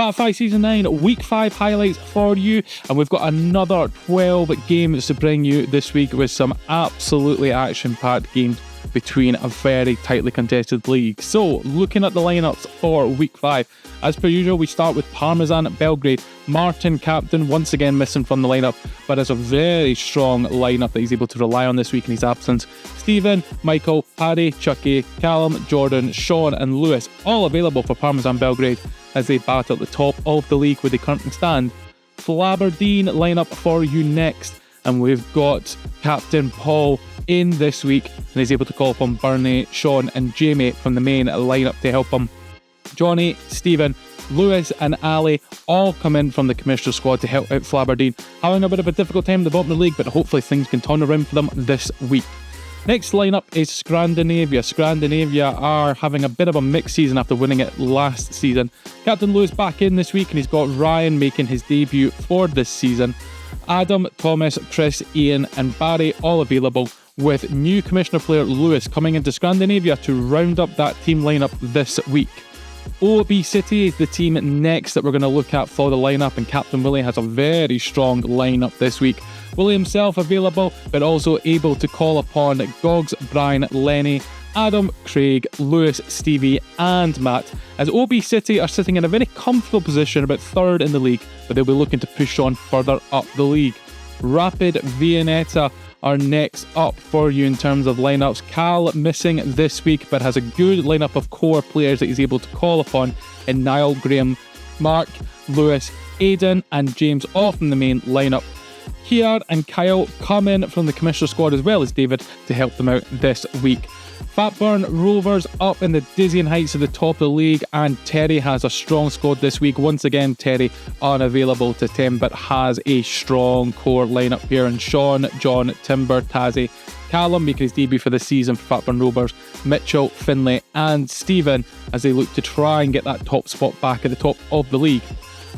Fat 5 Season 9 Week 5 highlights for you, and we've got another 12 games to bring you this week with some absolutely action-packed games between a very tightly contested league. So, looking at the lineups for Week 5, as per usual, we start with Parmesan Belgrade. Martin, captain, once again missing from the lineup, but has a very strong lineup that he's able to rely on this week in his absence. Stephen, Michael, Paddy, Chucky, Callum, Jordan, Sean and Lewis, all available for Parmesan Belgrade as they battle at the top of the league where they currently stand. Flaberdeen lineup for you next, and we've got Captain Paul in this week, and he's able to call upon Bernie, Sean and Jamie from the main lineup to help him. Johnny, Stephen, Lewis and Ali all come in from the commissioner squad to help out Flaberdeen, having a bit of a difficult time at the bottom of the league, but hopefully things can turn around for them this week. Next lineup is Scrandinavia. Scrandinavia are having a bit of a mixed season after winning it last season. Captain Lewis back in this week, and he's got Ryan making his debut for this season. Adam, Thomas, Chris, Ian and Barry all available, with new commissioner player Lewis coming into Scrandinavia to round up that team lineup this week. O.B City is the team next that we're going to look at for the lineup, and Captain Willie has a very strong lineup this week. Willie himself available, but also able to call upon Gogs, Brian, Lenny, Adam, Craig, Lewis, Stevie and Matt, as O.B City are sitting in a very comfortable position, about third in the league, but they'll be looking to push on further up the league. Rapid Viennetta are next up for you in terms of lineups. Cal missing this week, but has a good lineup of core players that he's able to call upon in Niall, Graham, Mark, Lewis, Aidan and James, all from the main lineup. Kiar and Kyle come in from the commissioner squad as well as David to help them out this week. Fatburn Rovers up in the dizzying heights of the top of the league, and Terry has a strong squad this week. Once again, Terry unavailable to Tim, but has a strong core lineup here. And Sean, John, Timber, Tazzy, Callum making his debut for the season for Fatburn Rovers, Mitchell, Finlay and Stephen as they look to try and get that top spot back at the top of the league.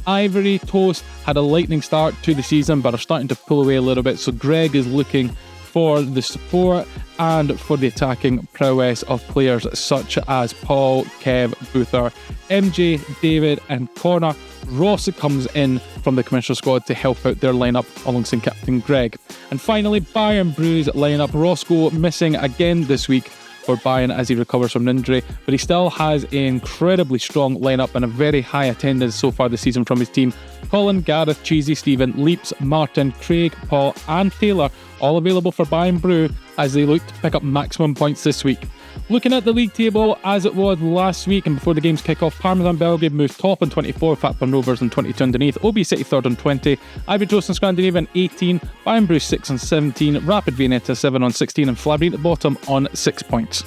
Ivory Toast had a lightning start to the season, but are starting to pull away a little bit, so Greg is looking for the support and for the attacking prowess of players such as Paul, Kev, Boother, MJ, David and Connor. Ross comes in from the commissioner squad to help out their lineup alongside Captain Greg. And finally, Bayern Bru's lineup. Roscoe missing again this week for Bayern as he recovers from an injury, but he still has an incredibly strong lineup and a very high attendance so far this season from his team. Colin, Gareth, Cheesy, Stephen, Leaps, Martin, Craig, Paul and Taylor all available for Bayern Bru as they look to pick up maximum points this week. Looking at the league table as it was last week and before the games kick off, Parmesan Belgrade moved top on 24, Fatburn Rovers on 22 underneath, O.B City third on 20, Ivory Toast and Scrandinavia on 18, Bayern Bru 6 on 17, Rapid Viennetta 7 on 16 and Flaberdeen at the bottom on 6 points.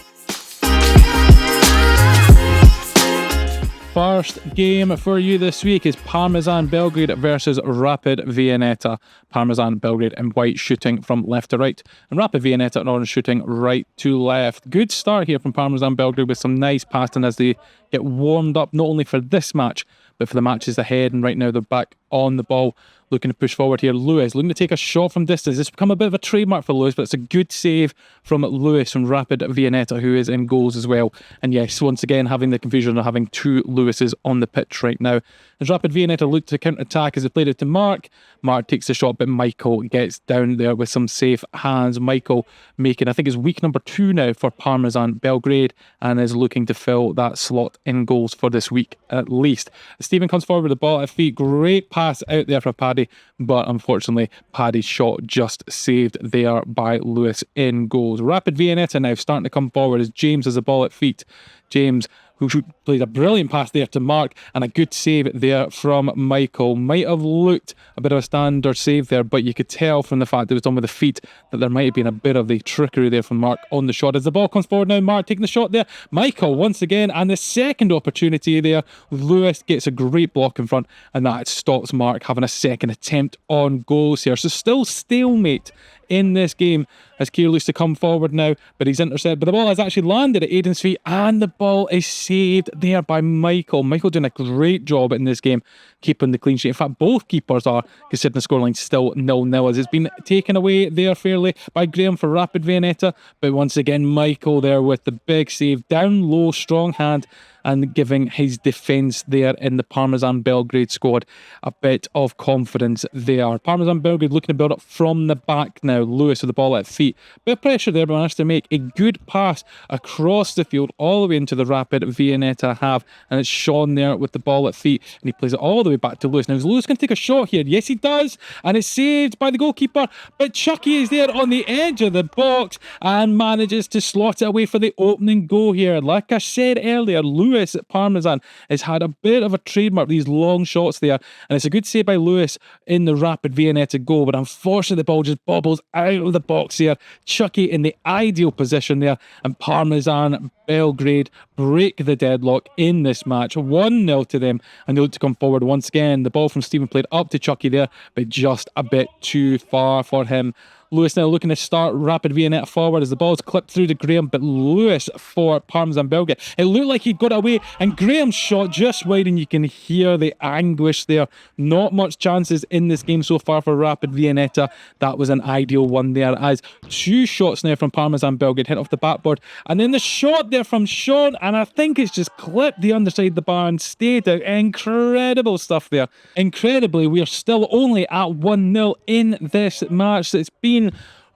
First game for you this week is Parmesan Belgrade versus Rapid Viennetta. Parmesan Belgrade in white shooting from left to right, and Rapid Viennetta in orange shooting right to left. Good start here from Parmesan Belgrade with some nice passing as they get warmed up not only for this match but for the matches ahead, and right now they're back on the ball looking to push forward here. Lewis looking to take a shot from distance. It's become a bit of a trademark for Lewis, but it's a good save from Lewis from Rapid Viennetta, who is in goals as well. And yes, once again having the confusion of having two Lewises on the pitch right now. As Rapid Viennetta look to counter-attack as they played it to Mark. Mark takes the shot, but Michael gets down there with some safe hands. Michael making, I think, is week number 2 now for Parmesan Belgrade and is looking to fill that slot in goals for this week at least. Stephen comes forward with the ball at feet. Great pass out there for Paddy, but unfortunately Paddy's shot just saved there by Lewis in goals. Rapid Viennetta now starting to come forward as James has the ball at feet. James, who played a brilliant pass there to Mark and a good save there from Michael. Might have looked a bit of a standard save there, but you could tell from the fact it was done with the feet that there might have been a bit of the trickery there from Mark on the shot. As the ball comes forward now, Mark taking the shot there. Michael once again, and the second opportunity there. Lewis gets a great block in front, and that stops Mark having a second attempt on goals here. So still stalemate in this game as Keir looks to come forward now, but he's intercepted, but the ball has actually landed at Aidan's feet and the ball is saved there by Michael. Michael doing a great job in this game keeping the clean sheet. In fact, both keepers are, considering the scoreline still 0-0 as it's been taken away there fairly by Graham for Rapid Viennetta, but once again Michael there with the big save, down low, strong hand, and giving his defence there in the Parmesan Belgrade squad a bit of confidence there. Parmesan Belgrade looking to build up from the back now. Lewis with the ball at feet. Bit of pressure there, but managed to make a good pass across the field all the way into the Rapid Viennetta half, and it's Sean there with the ball at feet, and he plays it all the way back to Lewis. Now is Lewis going to take a shot here? Yes he does, and it's saved by the goalkeeper, but Chucky is there on the edge of the box and manages to slot it away for the opening goal here. Like I said earlier, Lewis at Parmesan has had a bit of a trademark, these long shots there, and it's a good save by Lewis in the Rapid Viennetta goal, but unfortunately the ball just bobbles out of the box here. Chucky in the ideal position there, and Parmesan Belgrade break the deadlock in this match. 1-0 to them, and they look to come forward once again. The ball from Stephen played up to Chucky there, but just a bit too far for him. Lewis now looking to start Rapid Viennetta forward as the ball's clipped through to Graham, but Lewis for Parmesan Belgrade. It looked like he got away, and Graham's shot just wide, and you can hear the anguish there. Not much chances in this game so far for Rapid Viennetta. That was an ideal one there, as 2 shots now from Parmesan Belgrade hit off the backboard, and then the shot there from Sean, and I think it's just clipped the underside of the bar and stayed out. Incredible stuff there. Incredibly, we are still only at 1-0 in this match. It's been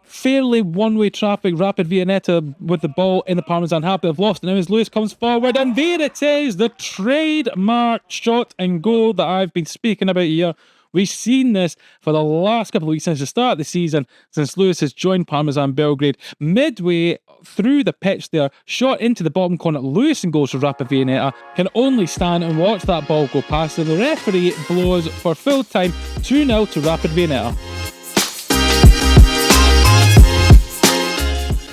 fairly one-way traffic. Rapid Viennetta with the ball in the Parmesan half, but have lost it now as Lewis comes forward, and there it is, the trademark shot and goal that I've been speaking about here. We've seen this for the last couple of weeks since the start of the season, since Lewis has joined Parmesan Belgrade. Midway through the pitch there, shot into the bottom corner. Lewis and goals for Rapid Viennetta. Can only stand and watch that ball go past, and the referee blows for full time. 2-0 to Rapid Viennetta.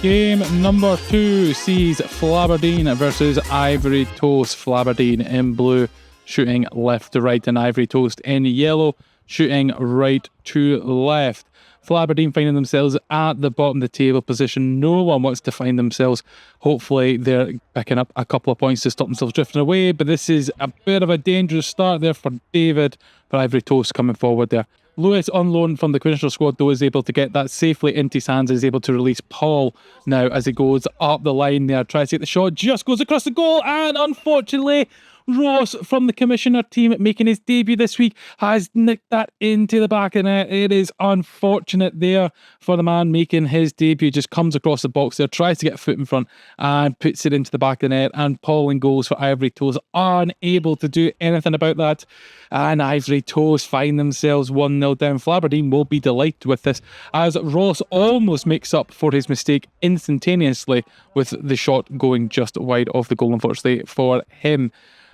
Game number 2 sees Flaberdeen versus Ivory Toast. Flaberdeen in blue, shooting left to right, and Ivory Toast in yellow, shooting right to left. Flaberdeen finding themselves at the bottom of the table position. No one wants to find themselves. Hopefully they're picking up a couple of points to stop themselves drifting away, but this is a bit of a dangerous start there for David, for Ivory Toast coming forward there. Lewis on loan from the Quintessential squad though is able to get that safely into his hands, is able to release Paul now as he goes up the line there, tries to get the shot, just goes across the goal, and unfortunately Ross from the Commissioner team making his debut this week has nicked that into the back of the net. It is unfortunate there for the man making his debut. Just comes across the box there, tries to get a foot in front and puts it into the back of the net, and Paul in goals for Ivory Toast, unable to do anything about that, and Ivory Toast find themselves 1-0 down. Flaberdeen will be delighted with this, as Ross almost makes up for his mistake instantaneously with the shot going just wide of the goal, unfortunately for him.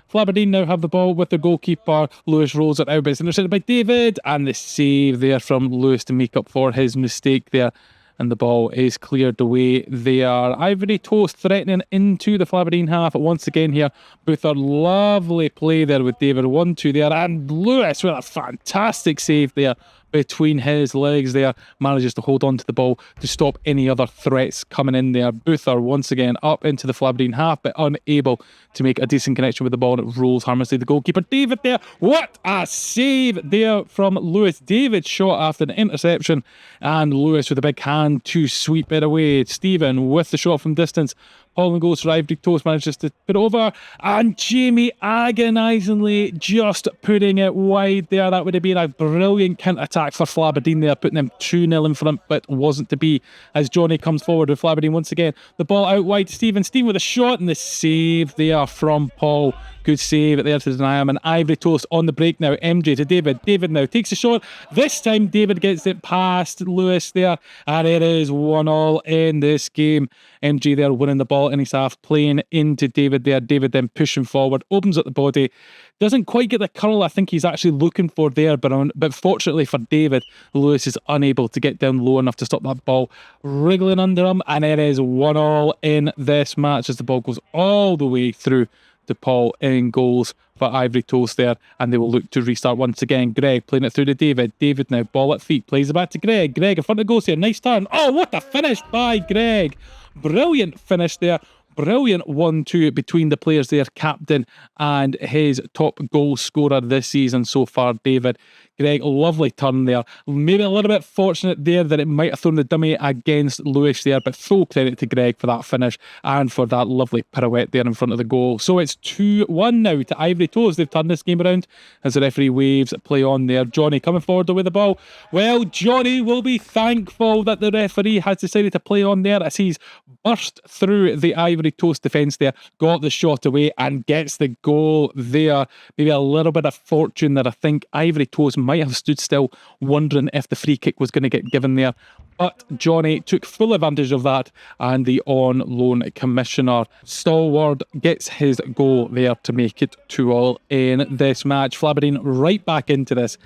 Flaberdeen now have the ball with the goalkeeper. Lewis rolls it out, but it's intercepted by David, and the save there from Lewis to make up for his mistake there, and the ball is cleared away there. Ivory Toast threatening into the Flaberdeen half once again here. Boothard, lovely play there with David, 1-2 there, and Lewis with a fantastic save there between his legs there, manages to hold on to the ball to stop any other threats coming in there. Boothard once again up into the Flaberdeen half, but unable to make a decent connection with the ball, and it rolls harmlessly. The goalkeeper David there, what a save there from Lewis. David shot after an interception, and Lewis with a big hand to sweep it away. Stephen with the shot from distance. Paul goes for Ivory Toast, manages to put it over, and Jamie agonisingly just putting it wide there. That would have been a brilliant counter-attack for Flaberdeen there, putting them 2-0 in front, but wasn't to be, as Johnny comes forward with Flaberdeen once again. The ball out wide to Stephen with a shot, and the save there from Paul. Good save there to deny him, and Ivory Toast on the break now. MJ to David. David now takes a shot. This time David gets it past Lewis there, and it is 1-1 in this game. MJ there winning the ball in his half, playing into David there. David then pushing forward, opens up the body, doesn't quite get the curl I think he's actually looking for there, but fortunately for David, Lewis is unable to get down low enough to stop that ball wriggling under him, and it is 1-1 in this match as the ball goes all the way through to Paul in goals for Ivory Toast there, and they will look to restart once again. Greg playing it through to David. David now, ball at feet, plays it back to Greg. Greg in front of goals here, nice turn. Oh, what a finish by Greg. Brilliant finish there brilliant 1-2 between the players there, captain and his top goal scorer this season so far, David. Greg, lovely turn there. Maybe a little bit fortunate there that it might have thrown the dummy against Lewis there, but full credit to Greg for that finish and for that lovely pirouette there in front of the goal. So it's 2-1 now to Ivory Toes. They've turned this game around as the referee waves play on there. Johnny coming forward with the ball. Well, Johnny will be thankful that the referee has decided to play on there as he's burst through the Ivory Toast defence there, got the shot away and gets the goal there. Maybe a little bit of fortune that I think Ivory Toast might have stood still wondering if the free kick was going to get given there, but Johnny took full advantage of that, and the on loan commissioner Stalwart gets his goal there to make it 2-2 in this match. Flaberdeen right back into this,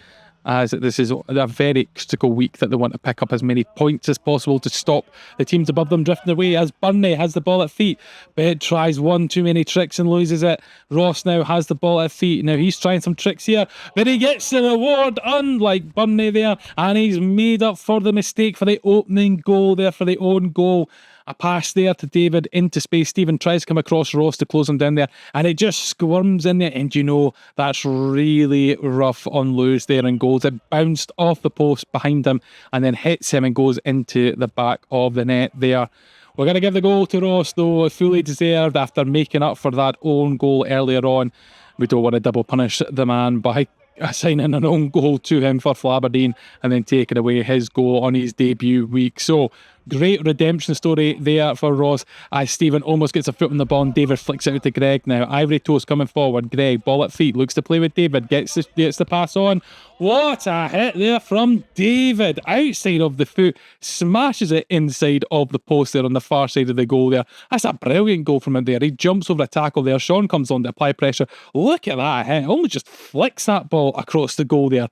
as this is a very critical week that they want to pick up as many points as possible to stop the teams above them drifting away, as Burnley has the ball at feet. Bed tries one too many tricks and loses it. Ross now has the ball at feet. Now he's trying some tricks here, but he gets the reward, unlike Burnley there, and he's made up for the mistake for the opening goal there, for the own goal. A pass there to David into space. Stephen tries to come across Ross to close him down there, and it just squirms in there. And you know, that's really rough on Lewis there in goals. It bounced off the post behind him and then hits him and goes into the back of the net there. We're going to give the goal to Ross, though, fully deserved after making up for that own goal earlier on. We don't want to double punish the man by assigning an own goal to him for Flaberdeen and then taking away his goal on his debut week. So great redemption story there for Ross, as Stephen almost gets a foot on the ball and David flicks it out to Greg now. Ivory Toast coming forward. Greg, ball at feet, looks to play with David, gets the pass on. What a hit there from David, outside of the foot, smashes it inside of the post there on the far side of the goal there. That's a brilliant goal from him there. He jumps over a tackle there. Sean comes on to apply pressure. Look at that hit, almost just flicks that ball across the goal there.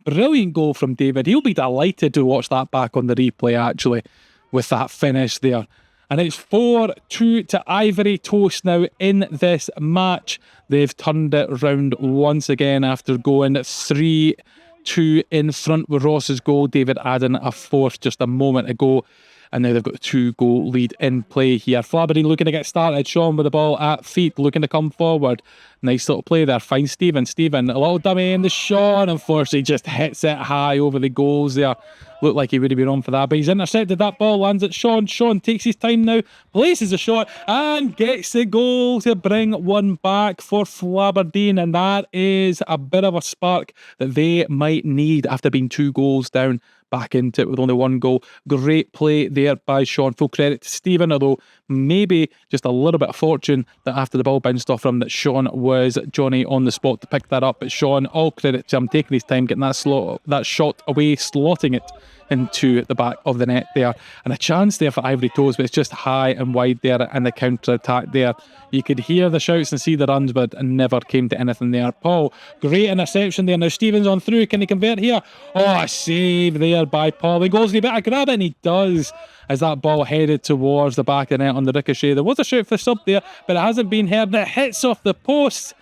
Brilliant goal from David. He'll be delighted to watch that back on the replay, actually, with that finish there. And it's 4-2 to Ivory Toast now in this match. They've turned it round once again after going 3-2 in front with Ross's goal. David adding a fourth just a moment ago. And now they've got a 2-goal lead in play here. Flaberdeen looking to get started. Sean with the ball at feet, looking to come forward. Nice little play there. Finds Stephen. Stephen, a little dummy in the Sean. Unfortunately, just hits it high over the goals there. Looked like he would have been on for that, but he's intercepted that ball, lands at Sean. Sean takes his time now, places a shot, and gets the goal to bring one back for Flaberdeen. And that is a bit of a spark that they might need after being 2 goals down. Back into it with only 1 goal. Great play there by Sean. Full credit to Stephen, although maybe just a little bit of fortune that after the ball bounced off from that Sean was Johnny on the spot to pick that up. But Sean, all credit to him, taking his time, getting that shot away, slotting it into the back of the net there. And a chance there for Ivory Toes, but it's just high and wide there, and the counter-attack there. You could hear the shouts and see the runs, but never came to anything there. Paul, great interception there. Now Stevens on through. Can he convert here? Oh, a save there by Paul. He goes, he better grab it, and he does, as that ball headed towards the back of the net on the ricochet. There was a shout for sub there, but it hasn't been heard, and it hits off the post.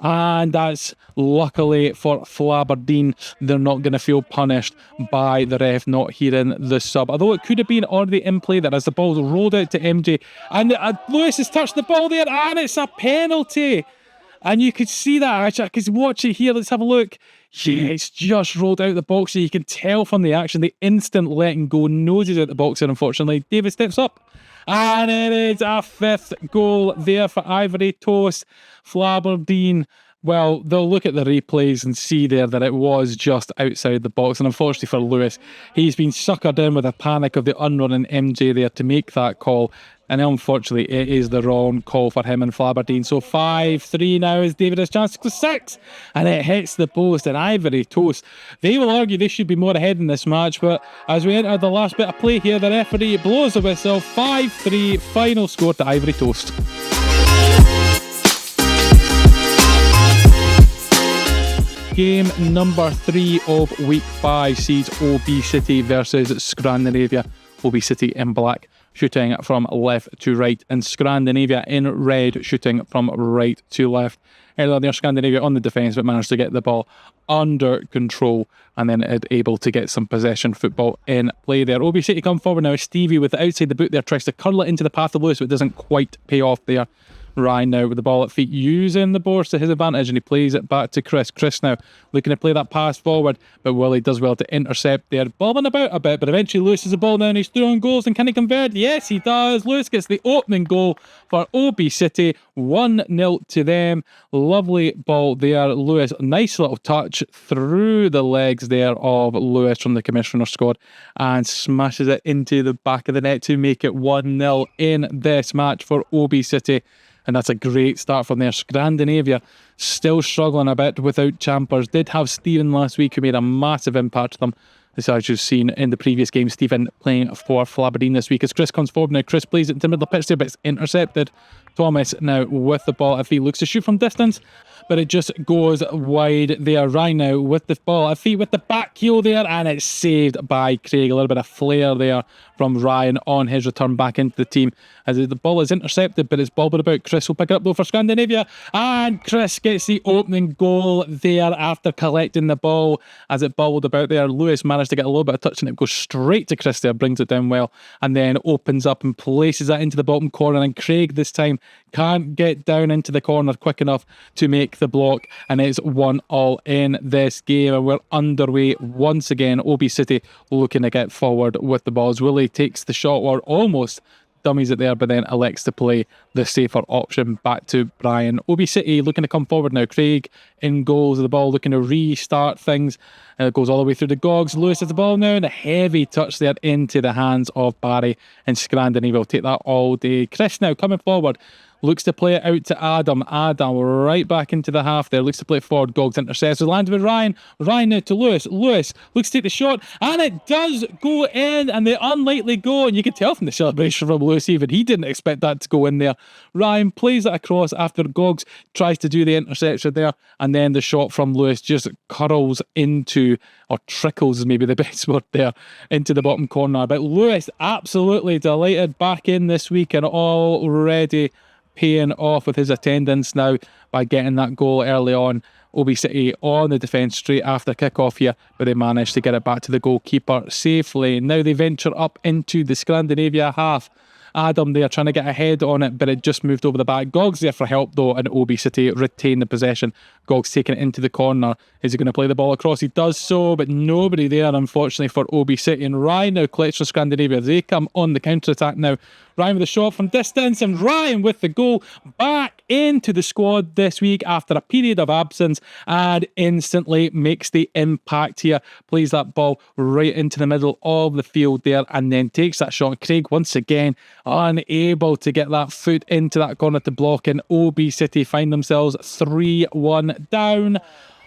And that's luckily for Flaberdeen. They're not going to feel punished by the ref not hearing the sub. Although it could have been already in play there as the ball's rolled out to MJ. And Lewis has touched the ball there, and it's a penalty. And you could see that, actually. I could watch it here. Let's have a look. Yeah, it's just rolled out the box. So you can tell from the action, the instant letting go, noses out the box here, unfortunately. David steps up. And it is a 5th goal there for Ivory Toast. Flaberdeen, well, they'll look at the replays and see there that it was just outside the box. And unfortunately for Lewis, he's been suckered in with a panic of the unrunning MJ there to make that call. And unfortunately, it is the wrong call for him and Flaberdeen. So 5-3 now as David has a chance to go 6. And it hits the post, and Ivory Toast, they will argue they should be more ahead in this match. But as we enter the last bit of play here, the referee blows the whistle. 5-3, final score to Ivory Toast. Game number 3 of week 5 sees O.B City versus Scrandinavia. O.B City in black, shooting from left to right, and Scrandinavia in red shooting from right to left. Earlier there, Scandinavia on the defence, but managed to get the ball under control and then able to get some possession football in play there. O.B City come forward now. Stevie with the outside the boot there tries to curl it into the path of Lewis, but it doesn't quite pay off there. Ryan now with the ball at feet, using the boards to his advantage, and he plays it back to Chris. Chris now looking to play that pass forward, but Willie does well to intercept there. Bobbing about a bit, but eventually Lewis has the ball now and he's throwing goals, and can he convert? Yes, he does. Lewis gets the opening goal for O.B City. 1-0 to them. Lovely ball there. Lewis, nice little touch through the legs there of Lewis from the commissioner squad, and smashes it into the back of the net to make it 1-0 in this match for O.B City. And that's a great start from there. Scrandinavia still struggling a bit without Champers. Did have Stephen last week, who made a massive impact to them. As you've seen in the previous game, Stephen playing for Flaberdeen this week. As Chris comes forward now, Chris plays it into the middle of the pitch there, but it's intercepted. Thomas now with the ball. If he looks to shoot from distance, but it just goes wide there. Ryan now with the ball at feet with the back heel there, and it's saved by Craig. A little bit of flair there from Ryan on his return back into the team, as the ball is intercepted, but it's bobbled about. Chris will pick it up though for Scandinavia, and Chris gets the opening goal there after collecting the ball as it bobbled about there. Lewis managed to get a little bit of touch, and it goes straight to Chris there, brings it down well, and then opens up and places that into the bottom corner, and Craig this time can't get down into the corner quick enough to make the block, and it's 1-1 in this game, and we're underway once again. O.B City looking to get forward with the balls. Willie takes the shot, or almost dummies it there, but then elects to play the safer option back to Brian. O.B City looking to come forward now. Craig in goals of the ball, looking to restart things. It goes all the way through the Gogs. Lewis has the ball now, and a heavy touch there into the hands of Barry, and Scrandinavia will take that all day. Chris now coming forward, looks to play it out to Adam. Adam right back into the half there. Looks to play it forward. Gogs intercepts. Lands with Ryan. Ryan now to Lewis. Lewis looks to take the shot, and it does go in, and the unlikely goal. And you can tell from the celebration from Lewis, even he didn't expect that to go in there. Ryan plays it across after Gogs tries to do the interception there, and then the shot from Lewis just curls into, or trickles is maybe the best word there, into the bottom corner. But Lewis absolutely delighted back in this week, and already paying off with his attendance now by getting that goal early on. O.B City on the defence straight after kick-off here, but they managed to get it back to the goalkeeper safely. Now they venture up into the Scandinavia half. Adam there trying to get ahead on it, but it just moved over the back. Gogs there for help though, and O.B City retain the possession. Gogs taking it into the corner. Is he going to play the ball across? He does so, but nobody there unfortunately for O.B City. And Ryan now collects for Scandinavia. They come on the counter-attack now. Ryan with a shot from distance, and Ryan with the goal, back into the squad this week after a period of absence, and instantly makes the impact here. Plays that ball right into the middle of the field there, and then takes that shot. Craig once again unable to get that foot into that corner to block, and O.B City find themselves 3-1 down.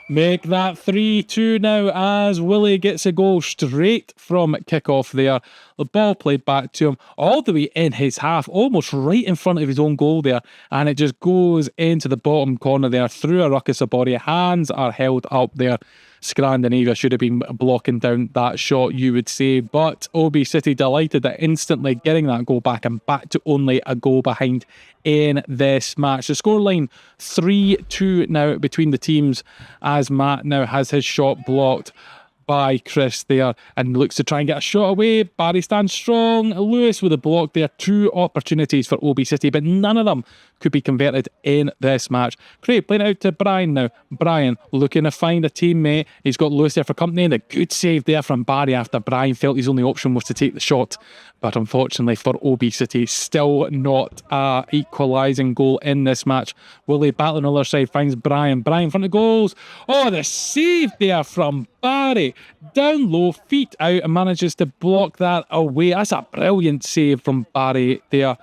Make that 3-2 now as Willie gets a goal straight from kickoff there. The ball played back to him all the way in his half, almost right in front of his own goal there, and it just goes into the bottom corner there through a ruckus of body. Hands are held up there. Scrandinavia should have been blocking down that shot, you would say, but O.B City delighted at instantly getting that goal back, and back to only a goal behind in this match. The scoreline 3-2 now between the teams, as Matt now has his shot blocked by Chris there and looks to try and get a shot away. Barry stands strong. Lewis with a block there. 2 opportunities for O.B City, but none of them could be converted in this match. Craig playing it out to Brian now. Brian looking to find a teammate. He's got Lewis there for company, and a good save there from Barry after Brian felt his only option was to take the shot. But unfortunately for O.B City, still not a equalising goal in this match. Willie battling on the other side, finds Brian. Brian in front of goals. Oh, the save there from Barry. Down low, feet out, and manages to block that away. That's a brilliant save from Barry there.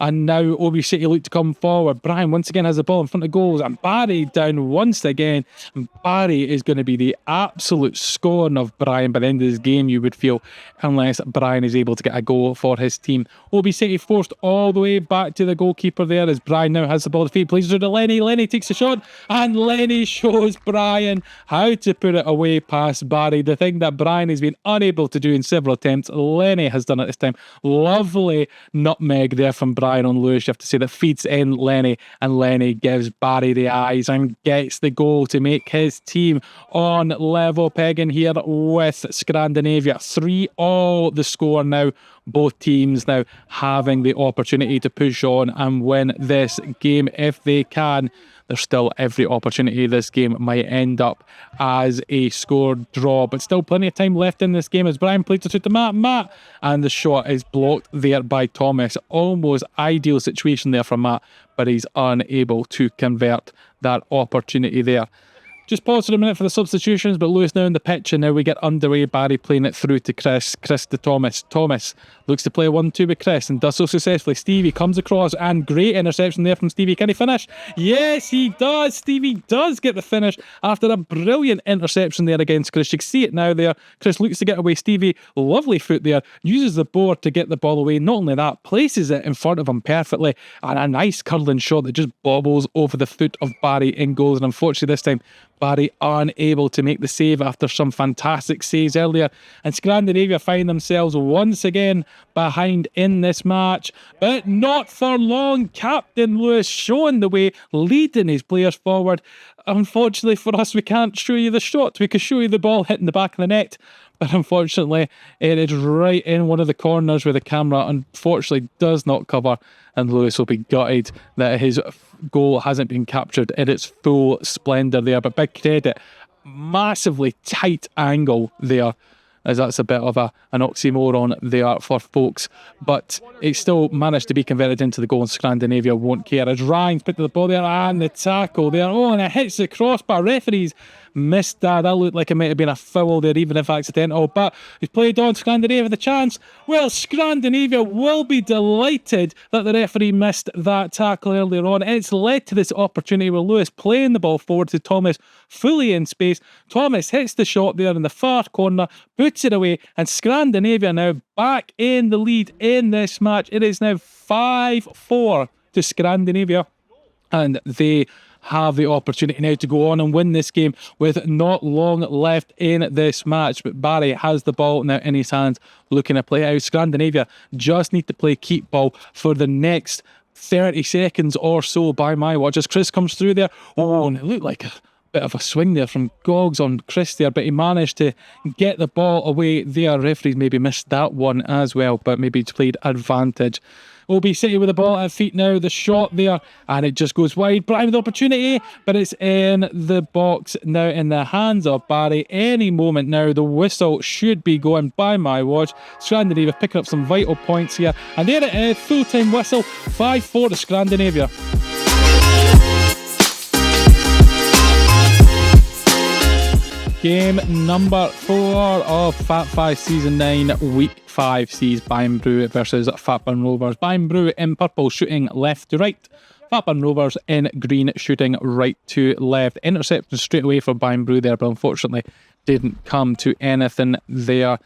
And now O.B City look to come forward. Brian once again has the ball in front of goals, and Barry down once again. And Barry is going to be the absolute scorn of Brian by the end of this game, you would feel, unless Brian is able to get a goal for his team. O.B City forced all the way back to the goalkeeper there as Brian now has the ball to feet. Plays it to Lenny. Lenny takes the shot, and Lenny shows Brian how to put it away past Barry. The thing that Brian has been unable to do in several attempts, Lenny has done it this time. Lovely nutmeg there from Brian on Lewis, you have to say, that feeds in Lenny, and Lenny gives Barry the eyes and gets the goal to make his team on level pegging here with Scrandinavia. 3-all the score now. Both teams now having the opportunity to push on and win this game if they can. There's still every opportunity this game might end up as a score draw, but still plenty of time left in this game as Brian plays it to Matt, and the shot is blocked there by Thomas. Almost ideal situation there for Matt, but he's unable to convert that opportunity there. Just pause for a minute for the substitutions, but Lewis now in the pitch, and now we get underway. Barry playing it through to Chris to Thomas. Thomas looks to play 1-2 with Chris and does so successfully. Stevie comes across, and great interception there from Stevie. Can he finish? Yes, he does. Stevie does get the finish after a brilliant interception there against Chris. You can see it now there. Chris looks to get away. Stevie, lovely foot there, uses the board to get the ball away. Not only that, places it in front of him perfectly, and a nice curling shot that just bobbles over the foot of Barry in goals. And unfortunately this time, Barry unable to make the save after some fantastic saves earlier, and Scrandinavia find themselves once again behind in this match, but not for long. Captain Lewis showing the way, leading his players forward. Unfortunately for us, we can't show you the shot. We could show you the ball hitting the back of the net, but unfortunately it is right in one of the corners where the camera unfortunately does not cover, and Lewis will be gutted that his goal hasn't been captured in its full splendour there. But big credit, massively tight angle there, as that's a bit of an oxymoron there for folks, but it still managed to be converted into the goal, and Scandinavia won't care as Ryan's put the ball there, and the tackle there, and it hits the crossbar. Referees missed that. That looked like it might have been a foul there, even if accidental, but he's played on. Scandinavia the chance. Well, Scandinavia will be delighted that the referee missed that tackle earlier on. It's led to this opportunity where Lewis playing the ball forward to Thomas, fully in space. Thomas hits the shot there in the far corner, puts it away, and Scandinavia now back in the lead in this match. It is now 5-4 to Scandinavia, and they have the opportunity now to go on and win this game with not long left in this match. But Barry has the ball now in his hands, looking to play out. Scandinavia just need to play keep ball for the next 30 seconds or so by my watch as Chris comes through there. Oh, and it looked like a bit of a swing there from Goggs on Chris there, but he managed to get the ball away there. Referees maybe missed that one as well, but maybe he's played advantage. O.B City with the ball at feet now, the shot there, and it just goes wide. Brian with the opportunity, but it's in the box now in the hands of Barry. Any moment now, the whistle should be going by my watch. Scrandinavia picking up some vital points here, and there it is, full-time whistle, 5-4 to Scrandinavia. Game number 4 of Fat 5 Season 9, Week 5 sees Bayern Bru versus Fatburn Rovers. Bayern Bru in purple shooting left to right. Fatburn Rovers in green shooting right to left. Interception straight away for Bayern Bru there, but unfortunately didn't come to anything there.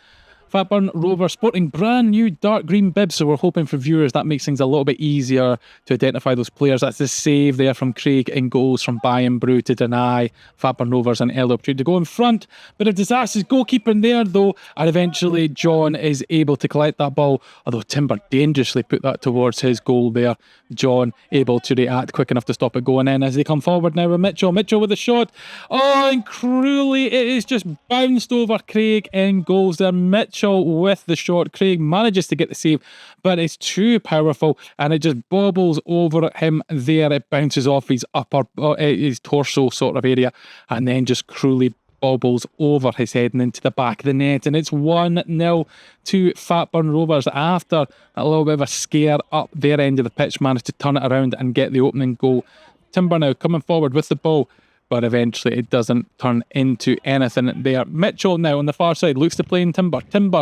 Fatburn Rovers sporting brand new dark green bibs, so we're hoping for viewers that makes things a little bit easier to identify those players. That's the save there from Craig in goals from Bayern Bru to deny Fatburn Rovers an early opportunity to go in front. Bit of disastrous goalkeeping there though, and eventually John is able to collect that ball, although Timber dangerously put that towards his goal there. John able to react quick enough to stop it going in as they come forward now with Mitchell. Mitchell with the shot. Oh, and cruelly it is just bounced over Craig in goals there. Mitchell with the shot. Craig manages to get the save, but it's too powerful and it just bobbles over him there. It bounces off his his torso sort of area, and then just cruelly bobbles over his head and into the back of the net, and it's 1-0 to Fatburn Rovers after a little bit of a scare up their end of the pitch, managed to turn it around and get the opening goal. Timber now coming forward with the ball, but eventually it doesn't turn into anything there. Mitchell now on the far side looks to play in Timber,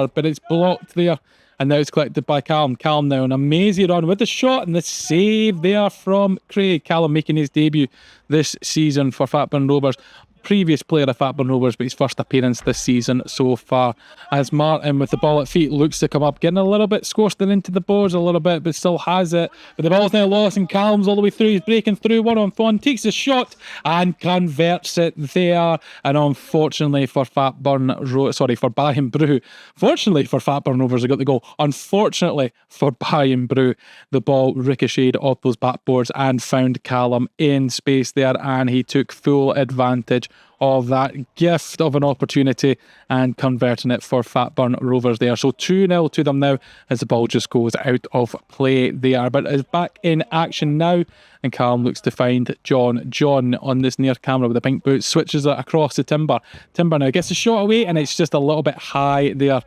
but it's blocked there, And now it's collected by Callum. Callum now on a mazy run with the shot and the save there from Craig. Callum making his debut this season for Fatburn Rovers. Previous player of Fatburn Rovers, but his first appearance this season so far. As Martin with the ball at feet looks to come up, getting a little bit squashed into the boards a little bit, but still has it. But the ball's now lost and Callum's all the way through. He's breaking through 1-on-1, takes a shot and converts it there. And unfortunately for Bayern Bru. Fortunately for Fatburn Rovers, they got the goal. Unfortunately for Bayern Bru, the ball ricocheted off those backboards and found Callum in space there, and he took full advantage of that gift of an opportunity and converting it for Fatburn Rovers there. So 2-0 to them now as the ball just goes out of play there. But is back in action now, and Callum looks to find John. John on this near camera with the pink boots switches it across to Timber. Timber now gets the shot away and it's just a little bit high there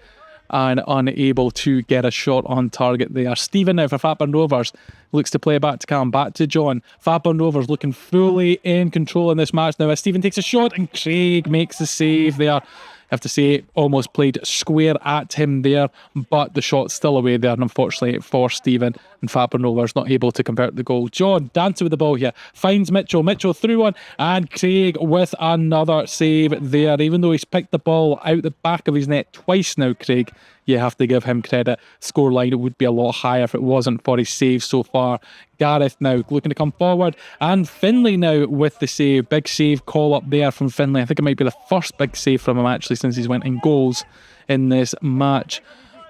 and unable to get a shot on target there. Stephen now for Fatburn Rovers looks to play back to Cam, back to John. Fatburn Rovers looking fully in control in this match now as Stephen takes a shot and Craig makes the save there. I have to say, almost played square at him there, but the shot's still away there, and unfortunately for Stephen, and Fatburn Rovers not able to convert the goal. John dancing with the ball here, finds Mitchell. Mitchell through one, and Craig with another save there. Even though he's picked the ball out the back of his net twice now, Craig, you have to give him credit. Scoreline would be a lot higher if it wasn't for his save so far. Gareth now looking to come forward, and Finlay now with the save. Big save call up there from Finlay. I think it might be the first big save from him actually since he's went in goals in this match.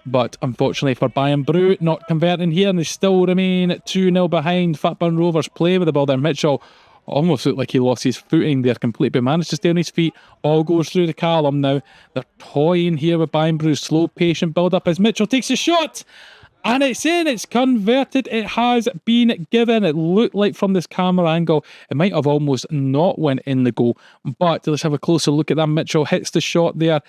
But unfortunately for Bayern Bru, not converting here, and they still remain 2-0 behind. Fatburn Rovers play with the ball there. Mitchell almost looked like he lost his footing there completely, but managed to stay on his feet. All goes through to Callum now. They're toying here with Bayern Bru. Slow, patient build up as Mitchell takes a shot. And it's in, it's converted, it has been given. It looked like from this camera angle, it might have almost not went in the goal. But let's have a closer look at that. Mitchell hits the shot there.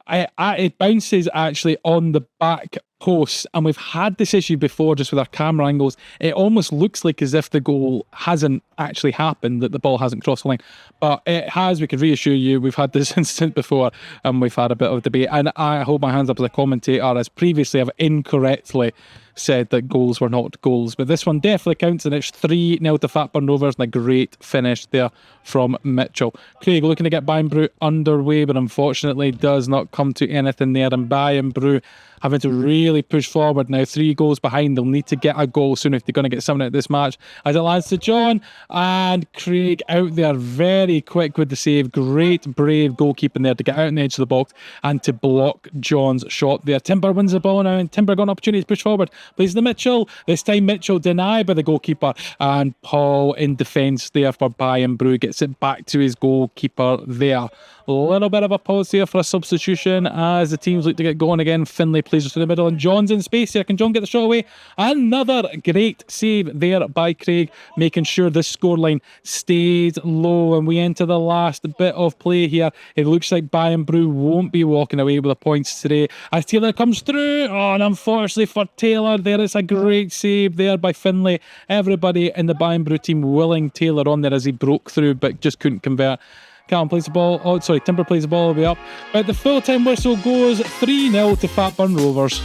It bounces actually on the back post, and we've had this issue before just with our camera angles. It almost looks like as if the goal hasn't actually happened, that the ball hasn't crossed the line, but it has. We can reassure you, we've had this incident before and we've had a bit of debate, and I hold my hands up as a commentator, as previously I've incorrectly said that goals were not goals, but this one definitely counts, and it's 3-0 to Fatburn Rovers, and a great finish there from Mitchell. Craig looking to get Bayern Bru underway, but unfortunately does not come to anything there, and Bayern Bru having to really push forward now. 3 goals behind. They'll need to get a goal soon if they're going to get something out of this match. As it lands to John, and Craig out there very quick with the save. Great, brave goalkeeping there to get out on the edge of the box and to block John's shot there. Timber wins the ball now, and Timber got an opportunity to push forward. Plays the Mitchell. This time Mitchell denied by the goalkeeper, and Paul in defence there for Bayern Bru gets it back to his goalkeeper there. A little bit of a pause here for a substitution as the teams look to get going again. Finlay plays it to the middle and John's in space here. Can John get the shot away? Another great save there by Craig, making sure the scoreline stays low, and we enter the last bit of play here. It looks like Bayern Bru won't be walking away with the points today as Taylor comes through. Oh, and unfortunately for Taylor, there is a great save there by Finlay. Everybody in the Bayern Bru team willing Taylor on there as he broke through but just couldn't convert. Callum plays the ball. Oh, sorry, Timber plays the ball all the way up. But the full-time whistle goes 3-0 to Fatburn Rovers.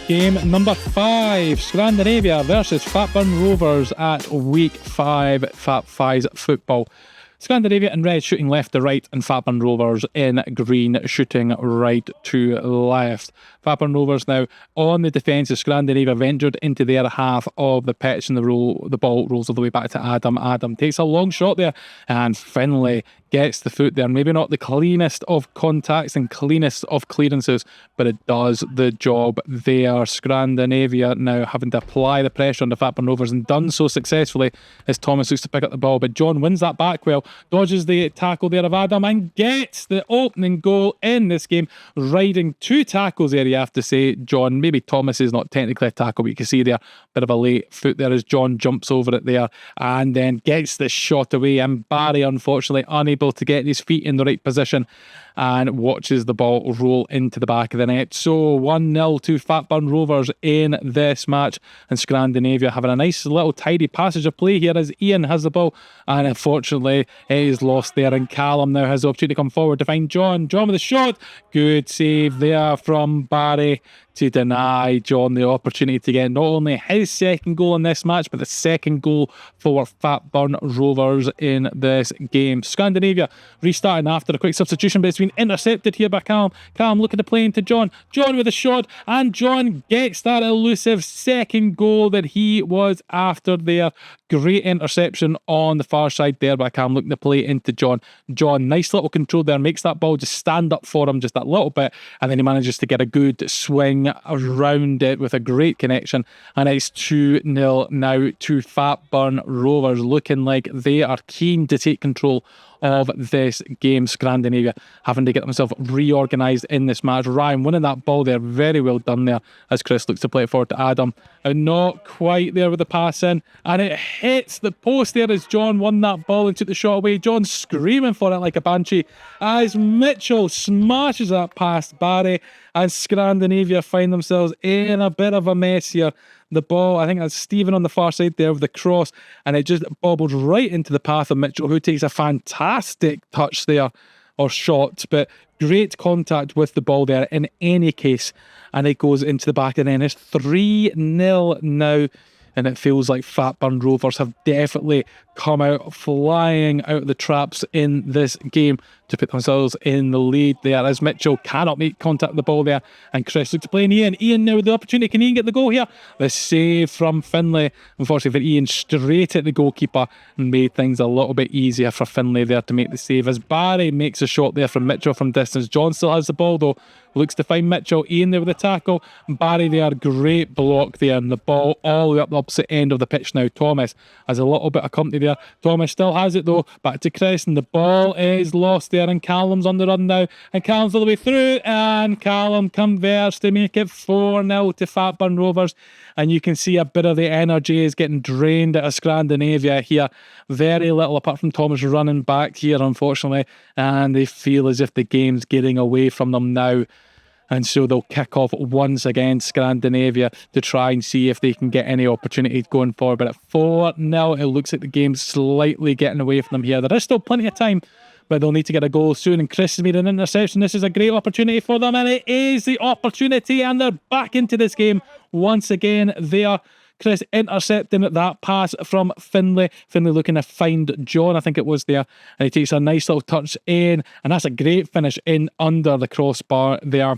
Game number 5, Scrandinavia versus Fatburn Rovers at week 5 Fat Fives football. Scrandinavia in red shooting left to right, and Fatburn Rovers in green shooting right to left. Fatburn Rovers now on the defence as Scrandinavia ventured into their half of the pitch, and the ball rolls all the way back to Adam. Adam takes a long shot there, and Finlay gets the foot there. Maybe not the cleanest of contacts and cleanest of clearances, but it does the job there. Scrandinavia now having to apply the pressure on the Fatburn Rovers, and done so successfully as Thomas looks to pick up the ball, but John wins that back well, dodges the tackle there of Adam, and gets the opening goal in this game, riding 2 tackles there. He you have to say. John, maybe Thomas is not technically a tackle, but you can see there, bit of a late foot there as John jumps over it there and then gets the shot away, and Barry unfortunately unable to get his feet in the right position and watches the ball roll into the back of the net. So 1-0 to Fatburn Rovers in this match, and Scrandinavia having a nice little tidy passage of play here as Ian has the ball, and unfortunately it is lost there, and Callum now has the opportunity to come forward to find John. John with a shot, good save there from Barry to deny John the opportunity to get not only his second goal in this match, but the second goal for Fatburn Rovers in this game. Scandinavia restarting after a quick substitution, but it's been intercepted here by Callum. Callum looking to play into John. John with a shot, and John gets that elusive second goal that he was after there. Great interception on the far side there by Callum, looking to play into John. John, nice little control there, makes that ball just stand up for him just that little bit, and then he manages to get a good swing around it with a great connection, and it's 2-0 now to Fatburn Rovers, looking like they are keen to take control of this game. Scrandinavia having to get themselves reorganised in this match. Ryan winning that ball there, very well done there as Chris looks to play it forward to Adam, and not quite there with the pass in, and it hits the post there as John won that ball and took the shot away. John screaming for it like a banshee as Mitchell smashes that past Barry, and Scrandinavia find themselves in a bit of a mess here. The ball, I think that's Stephen on the far side there with the cross, and it just bobbled right into the path of Mitchell, who takes a fantastic touch there, or shot, but great contact with the ball there in any case, and it goes into the back of the net. It's 3-0 now, and it feels like Fatburn Rovers have definitely come out flying out of the traps in this game to put themselves in the lead there as Mitchell cannot make contact with the ball there, and Chris looks to play in Ian. Ian now with the opportunity. Can Ian get the goal here? The save from Finlay, unfortunately for Ian, straight at the goalkeeper, and made things a little bit easier for Finlay there to make the save as Barry makes a shot there from Mitchell from distance. John still has the ball though, looks to find Mitchell. Ian there with the tackle, Barry there, great block there, and the ball all the way up the opposite end of the pitch now. Thomas has a little bit of company there. Thomas still has it though, back to Chris, and the ball is lost there, and Callum's on the run now, and Callum's all the way through, and Callum converts to make it 4-0 to Fatburn Rovers, and you can see a bit of the energy is getting drained out of Scrandinavia here. Very little apart from Thomas running back here, unfortunately, and they feel as if the game's getting away from them now. And so they'll kick off once again, Scrandinavia, to try and see if they can get any opportunities going forward. But at 4-0, it looks like the game's slightly getting away from them here. There is still plenty of time, but they'll need to get a goal soon. And Chris has made an interception. This is a great opportunity for them, and it is the opportunity, and they're back into this game once again. They are Chris intercepting that pass from Finlay. Finlay looking to find John, I think it was there, and he takes a nice little touch in, and that's a great finish in under the crossbar there.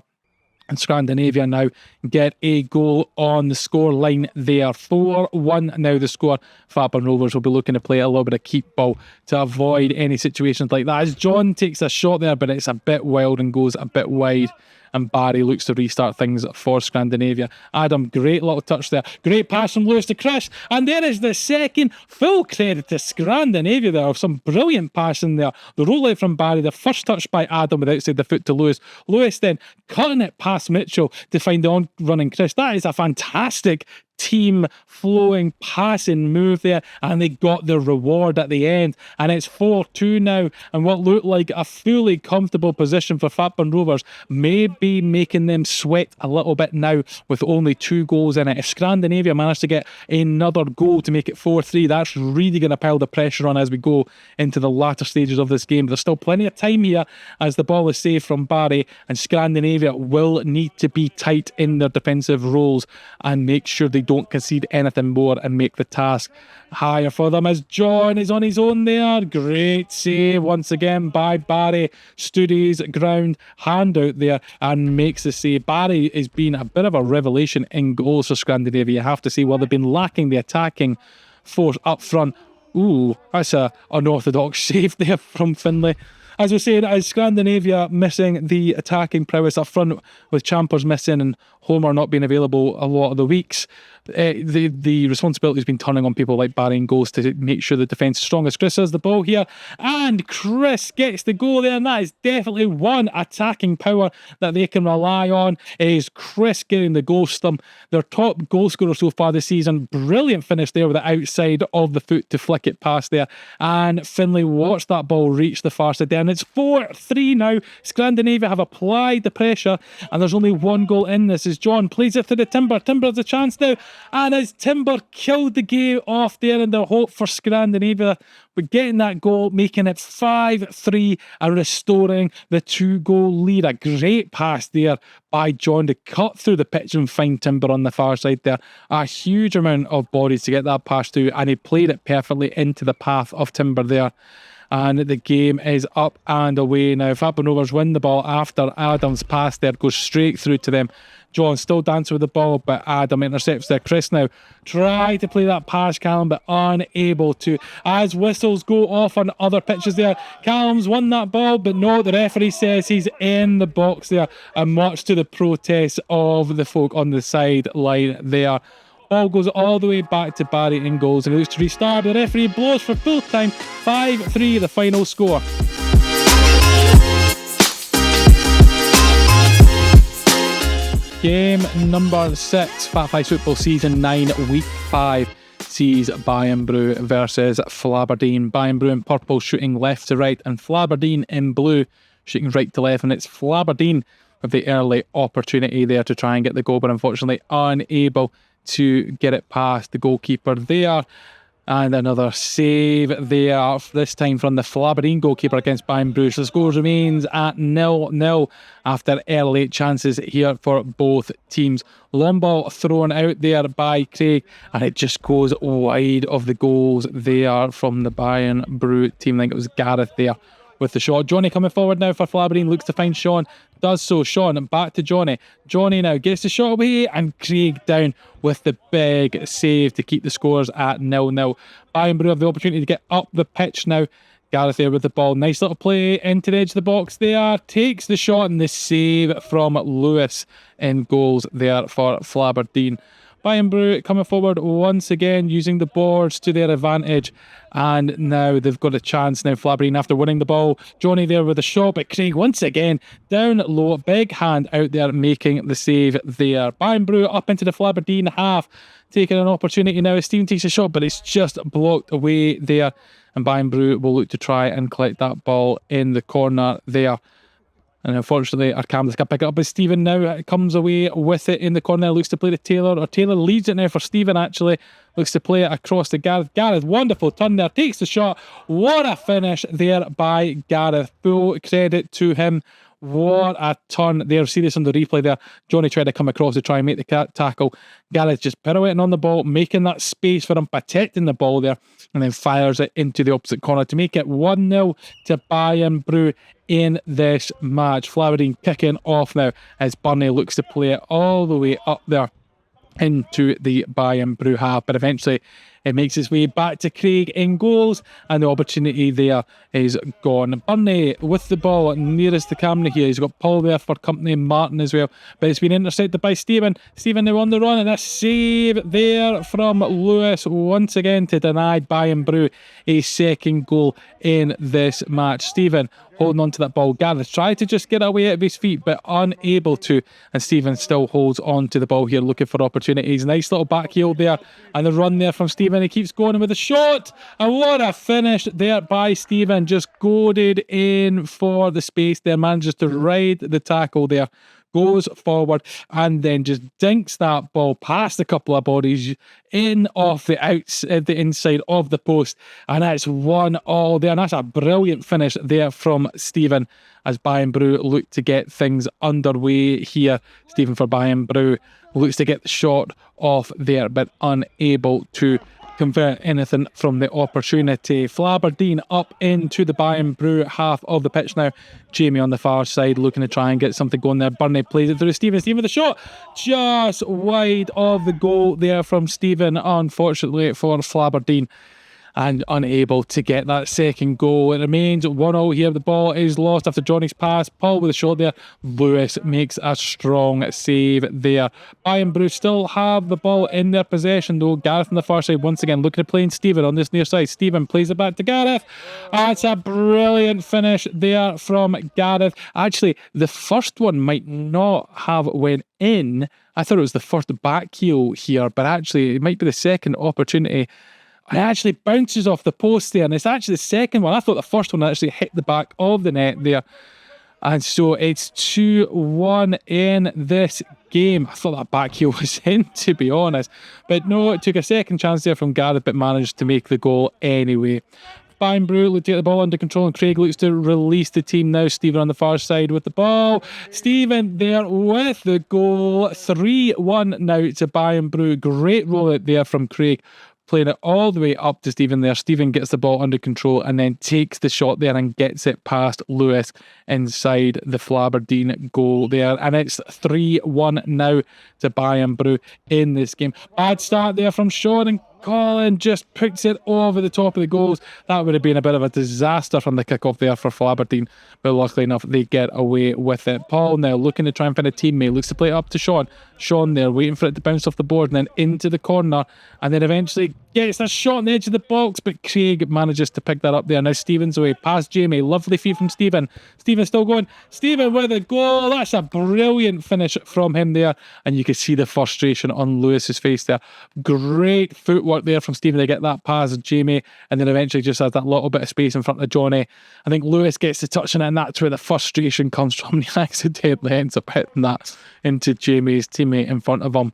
And Scandinavia now get a goal on the score line there. 4-1 now the score. Fatburn Rovers will be looking to play a little bit of keep ball to avoid any situations like that, as John takes a shot there, but it's a bit wild and goes a bit wide, and Barry looks to restart things for Scandinavia. Adam, great little touch there. Great pass from Lewis to Chris, and there is the second. Full credit to Scandinavia there of some brilliant passing there. The rollout from Barry, the first touch by Adam with outside the foot to Lewis. Lewis then cutting it past Mitchell to find the on-running Chris. That is a fantastic team flowing passing move there, and they got the reward at the end, and it's 4-2 now, and what looked like a fully comfortable position for Fatburn Rovers may be making them sweat a little bit now with only 2 goals in it. If Scandinavia managed to get another goal to make it 4-3, that's really going to pile the pressure on as we go into the latter stages of this game. There's still plenty of time here as the ball is saved from Barry, and Scandinavia will need to be tight in their defensive roles and make sure they don't concede anything more and make the task higher for them, as John is on his own there. Great save once again by Barry. Stood his ground, hand out there, and makes the save. Barry has been a bit of a revelation in goals for Scandinavia, you have to say. Well, they've been lacking the attacking force up front. Ooh, that's an unorthodox save there from Finlay. as we're saying, as Scrandinavia missing the attacking prowess up front, with Champers missing and Homer not being available a lot of the weeks, the responsibility has been turning on people like Barry and Goals to make sure the defence is strong. As Chris has the ball here, and Chris gets the goal there, and that is definitely one attacking power that they can rely on, is Chris getting the goal stump. Their top goal scorer so far this season. Brilliant finish there with the outside of the foot to flick it past there, and Finlay watched that ball reach the far side there, and it's 4-3 now. Scandinavia have applied the pressure, and there's only one goal in this as John plays it to the Timber. Timber has a chance now, and as Timber killed the game off there in the hope for Scrandinavia, but getting that goal, making it 5-3 and restoring the 2-goal lead. A great pass there by John to cut through the pitch and find Timber on the far side there. A huge amount of bodies to get that pass through, and he played it perfectly into the path of Timber there. And the game is up and away now. Fatburn Rovers win the ball after Adam's pass there goes straight through to them. John still dancing with the ball, but Adam intercepts there. Chris now try to play that pass, Callum, but unable to. As whistles go off on other pitches there, Callum's won that ball, but no, the referee says he's in the box there, and much to the protest of the folk on the sideline there. Ball goes all the way back to Barry in goals, and he looks to restart. The referee blows for full time. 5-3 the final score. Game number 6, Fat Fives Football Season 9, Week 5 sees Bayern Bru versus Flaberdeen. Bayern Bru in purple shooting left to right, and Flaberdeen in blue shooting right to left, and it's Flaberdeen with the early opportunity there to try and get the goal, but unfortunately unable to get it past the goalkeeper there. And another save there, this time from the Flaberdeen goalkeeper against Bayern Bru. So the score remains at 0-0 after early chances here for both teams. Long ball thrown out there by Craig, and it just goes wide of the goals there from the Bayern Bru team. I think it was Gareth there with the shot. Johnny coming forward now for Flaberdeen, looks to find Sean, does so. Sean back to Johnny. Johnny now gets the shot away, and Craig down with the big save to keep the scores at 0-0. Bayern Bru have the opportunity to get up the pitch now. Gareth there with the ball. Nice little play into the edge of the box there. Takes the shot, and the save from Lewis in goals there for Flaberdeen. Bayern Bru coming forward once again, using the boards to their advantage, and now they've got a chance now. Flaberdeen after winning the ball. Johnny there with a shot, but Craig once again down low, big hand out there making the save there. Bayern Bru up into the Flaberdeen half, taking an opportunity now. Stephen takes a shot, but it's just blocked away there, and Bayern Bru will look to try and collect that ball in the corner there. And unfortunately, our cameras can't pick it up as Stephen now comes away with it in the corner. Looks to play to Taylor, or Taylor leads it now for Stephen actually. Looks to play it across to Gareth. Gareth, wonderful turn there, takes the shot. What a finish there by Gareth. Full credit to him. What a turn there. See this on the replay there. Johnny tried to come across to try and make the tackle. Gareth just pirouetting on the ball, making that space for him, protecting the ball there, and then fires it into the opposite corner to make it 1-0 to Bayern Bru in this match. Flaberdeen kicking off now as Burnley looks to play it all the way up there into the Bayern Bru half, but eventually it makes its way back to Craig in goals, and the opportunity there is gone. Burnley with the ball nearest the camera here. He's got Paul there for company, Martin as well, but it's been intercepted by Stephen. Stephen now on the run, and a save there from Lewis once again to deny Bayern Bru a second goal in this match. Stephen holding on to that ball. Gareth tried to just get away out of his feet, but unable to, and Stephen still holds on to the ball here, looking for opportunities. Nice little back heel there, and the run there from Stephen. He keeps going with a shot, and what a finish there by Stephen. Just goaded in for the space there, manages to ride the tackle there, goes forward, and then just dinks that ball past a couple of bodies in off the inside of the post, and that's 1-1 there, and that's a brilliant finish there from Stephen as Bayern Bru look to get things underway here. Stephen for Bayern Bru looks to get the shot off there, but unable to convert anything from the opportunity. Flaberdeen up into the Bayern Bru half of the pitch now. Jamie on the far side looking to try and get something going there. Burnley plays it through Stephen. Stephen with the shot, just wide of the goal there from Stephen, unfortunately for Flaberdeen. and unable to get that second goal. It remains 1-0 here. The ball is lost after Johnny's pass. Paul with a shot there. Lewis makes a strong save there. Bayern Bru still have the ball in their possession though. Gareth on the far side once again looking to play in Stephen on this near side. Stephen plays it back to Gareth. That's a brilliant finish there from Gareth. Actually, the first one might not have went in. I thought it was the first back heel here, but actually it might be the second opportunity. It actually bounces off the post there, and it's actually the second one. I thought the first one actually hit the back of the net there. And so it's 2-1 in this game. I thought that back heel was in, to be honest. But no, it took a second chance there from Gareth, but managed to make the goal anyway. Bayern Bru look to get the ball under control, and Craig looks to release the team now. Stephen on the far side with the ball. Stephen there with the goal. 3-1 now to Bayern Bru. Great roll out there from Craig, playing it all the way up to Stephen there. Stephen gets the ball under control and then takes the shot there and gets it past Lewis inside the Flaberdeen goal there. And it's 3-1 now to Bayern Bru in this game. Bad start there from Sean, and Colin just puts it over the top of the goals. That would have been a bit of a disaster from the kickoff there for Flaberdeen, but luckily enough they get away with it. Paul now looking to try and find a teammate, looks to play it up to Sean. Sean there waiting for it to bounce off the board and then into the corner, and then eventually gets a shot on the edge of the box, but Craig manages to pick that up there. Now Stephen's away past Jamie. Lovely feed from Stephen. Stephen's still going. Stephen with a goal. That's a brilliant finish from him there, and you can see the frustration on Lewis's face there. Great footwork there from Stephen to get that past Jamie, and then eventually just has that little bit of space in front of Johnny. I think Lewis gets the touch on it, and that's where the frustration comes from. He accidentally ends up hitting that into Jamie's teammate in front of him.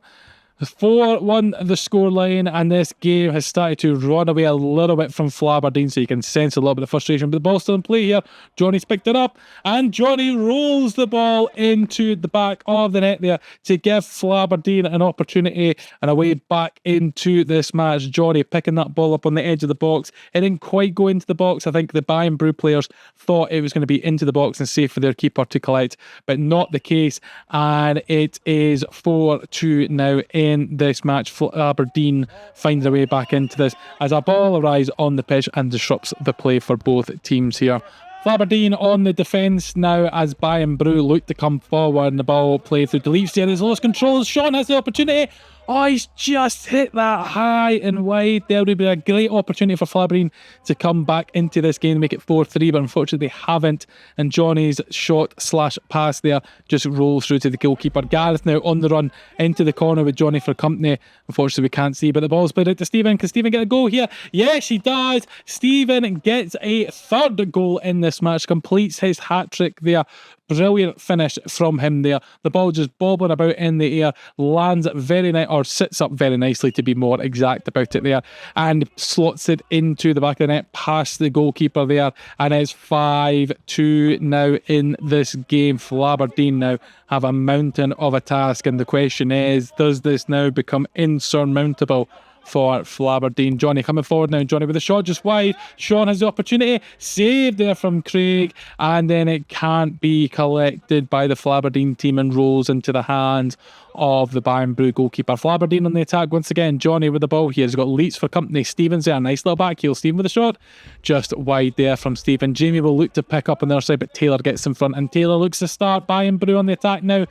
4-1 the scoreline, and this game has started to run away a little bit from Flaberdeen, so you can sense a little bit of frustration, but the ball's still in play here. Johnny's picked it up, and Johnny rolls the ball into the back of the net there to give Flaberdeen an opportunity and a way back into this match. Johnny picking that ball up on the edge of the box. It didn't quite go into the box. I think the Bayern Bru players thought it was going to be into the box and safe for their keeper to collect, but not the case, and it is 4-2 now in this match. Aberdeen finds their way back into this as a ball arrives on the pitch and disrupts the play for both teams here. Flaberdeen on the defence now as Bayern Bru look to come forward, and the ball played through Delete there. There's lost control. Sean has the opportunity. Oh, he's just hit that high and wide. There would be a great opportunity for Flaberdeen to come back into this game and make it 4-3, but unfortunately they haven't. And Johnny's shot/pass there just rolls through to the goalkeeper. Gareth now on the run into the corner with Johnny for company. Unfortunately we can't see, but the ball's played out to Stephen. Can Stephen get a goal here? Yes, he does. Stephen gets a third goal in this match, completes his hat-trick there. Brilliant finish from him there. The ball just bobbling about in the air, lands very nice, or sits up very nicely to be more exact about it there, and slots it into the back of the net past the goalkeeper there, and it's 5-2 now in this game. Flaberdeen now have a mountain of a task, and the question is, does this now become insurmountable for Flaberdeen? Johnny coming forward now. Johnny with a shot just wide. Sean has the opportunity. Saved there from Craig, and then it can't be collected by the Flaberdeen team and rolls into the hands of the Bayern Bru goalkeeper. Flaberdeen on the attack once again. Johnny with the ball here. He's got Leeds for company. Stevens there. Nice little back heel. Stephen with a shot. Just wide there from Stephen. Jamie will look to pick up on the other side, but Taylor gets in front, and Taylor looks to start. Bayern Bru on the attack now,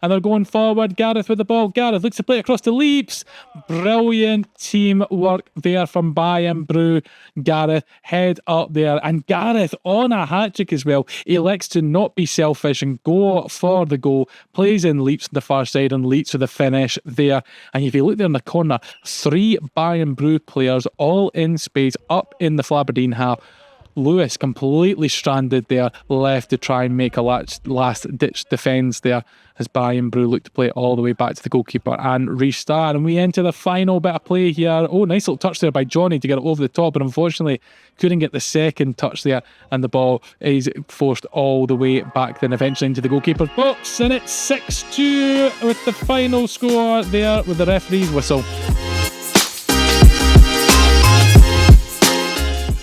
and they're going forward. Gareth with the ball. Gareth looks to play across to Leaps. Brilliant teamwork there from Bayern Bru. Gareth head up there, and Gareth on a hat-trick as well. He elects to not be selfish and go for the goal. Plays in Leaps on the far side, and Leaps with the finish there. And if you look there in the corner, 3 Bayern Bru players all in space up in the Flaberdeen half. Lewis completely stranded there, left to try and make a last ditch defence there as Bayern Bru look to play it all the way back to the goalkeeper and restart. And we enter the final bit of play here. Oh, nice little touch there by Johnny to get it over the top, but unfortunately couldn't get the second touch there, and the ball is forced all the way back then eventually into the goalkeeper's box, and it's 6-2 with the final score there with the referee's whistle.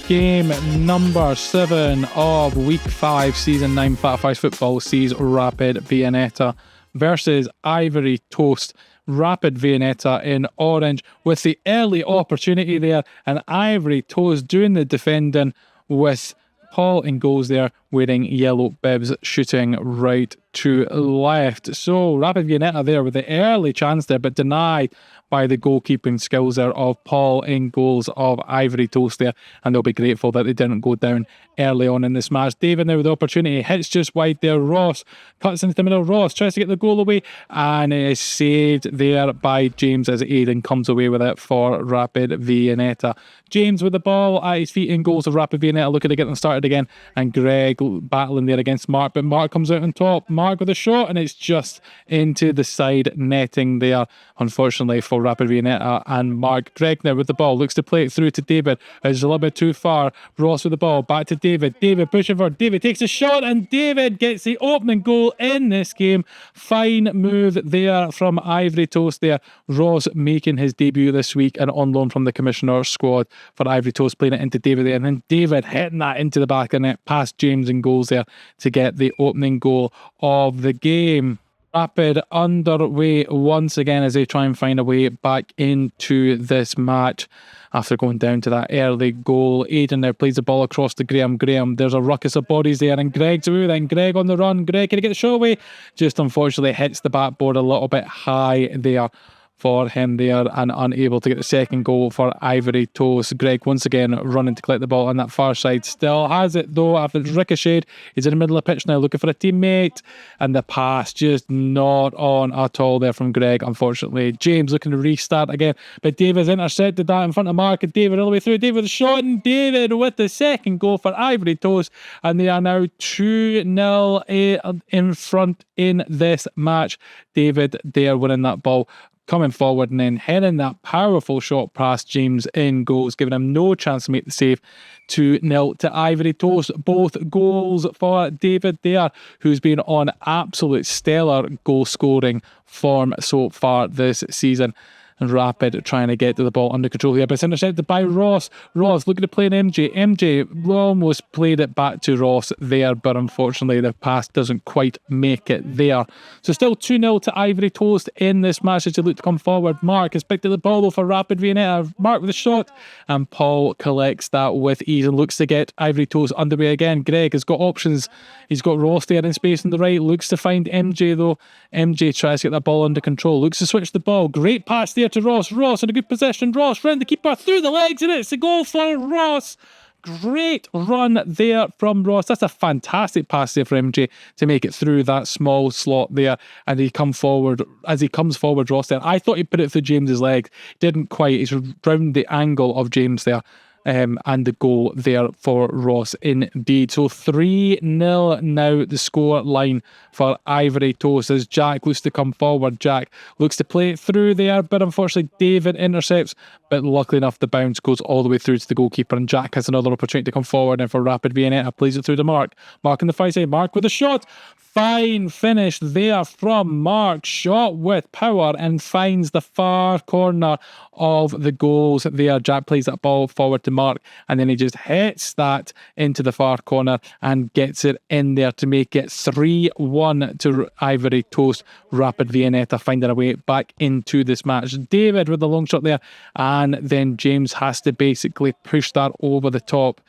Game number 7 of Week 5, Season 9 Fat Fives football sees Rapid Viennetta versus Ivory Toast. Rapid Viennetta in orange with the early opportunity there, and Ivory Toes doing the defending with Paul in goals there wearing yellow bibs, shooting right to left. So Rapid Viennetta there with the early chance there, but denied by the goalkeeping skills there of Paul in goals of Ivory Toast there, and they'll be grateful that they didn't go down early on in this match. David now with the opportunity, hits just wide there. Ross cuts into the middle. Ross tries to get the goal away, and it is saved there by James as Aidan comes away with it for Rapid Viennetta. James with the ball at his feet in goals of Rapid Viennetta, looking to get them started again, and Greg battling there against Mark, but Mark comes out on top. Mark with a shot, and it's just into the side netting there, unfortunately for Rapid Viennetta and Mark. Greg now with the ball, looks to play it through to David. It's a little bit too far. Ross with the ball, back to David. David pushing for, David takes a shot, and David gets the opening goal in this game. Fine move there from Ivory Toast there. Ross making his debut this week and on loan from the Commissioner's squad for Ivory Toast, playing it into David there, and then David hitting that into the back of the net past James and goals there to get the opening goal of the game. Rapid underway once again as they try and find a way back into this match after going down to that early goal. Aidan now plays the ball across to Graham. Graham, there's a ruckus of bodies there, and Greg's away with it, and Greg on the run. Greg, can he get the shot away? Just unfortunately hits the backboard a little bit high there for him there, and unable to get the second goal for Ivory Toast. Greg once again running to collect the ball on that far side. Still has it though after it's ricocheted. He's in the middle of the pitch now looking for a teammate, and the pass just not on at all there from Greg, unfortunately. James looking to restart again, but David's intercepted that in front of Mark, and David all the way through. David with a shot, and David with the second goal for Ivory Toast, and they are now 2-0 in front in this match. David there winning that ball, coming forward and then heading that powerful shot past James in goals, giving him no chance to make the save. 2-0 to Ivory Toast. Both goals for David there, who's been on absolute stellar goal scoring form so far this season. And Rapid trying to get to the ball under control here, but it's intercepted by Ross. Ross looking to play an MJ. MJ almost played it back to Ross there, but unfortunately the pass doesn't quite make it there. So still 2-0 to Ivory Toast in this match as they look to come forward. Mark has picked up the ball for Rapid Viennetta. Mark with a shot, and Paul collects that with ease and looks to get Ivory Toast underway again. Greg has got options. He's got Ross there in space on the right. Looks to find MJ though. MJ tries to get that ball under control. Looks to switch the ball. Great pass there to Ross. Ross in a good possession. Ross round the keeper through the legs, and it's a goal for Ross. Great run there from Ross. That's a fantastic pass there for MJ to make it through that small slot there, and he comes forward. As he comes forward, Ross there, I thought he put it through James's legs, didn't quite. He's round the angle of James there. And the goal there for Ross indeed. So 3-0 now the score line for Ivory Toast as Jack looks to come forward. Jack looks to play it through there, but unfortunately David intercepts, but luckily enough the bounce goes all the way through to the goalkeeper, and Jack has another opportunity to come forward, and for Rapid Viennetta plays it through to Mark. Mark in the far side. Mark with a shot. Fine finish there from Mark. Shot with power and finds the far corner of the goals there. Jack plays that ball forward to Mark, and then he just hits that into the far corner and gets it in there to make it 3-1 to Ivory Toast. Rapid Viennetta finding a way back into this match. David with the long shot there, and then James has to basically push that over the top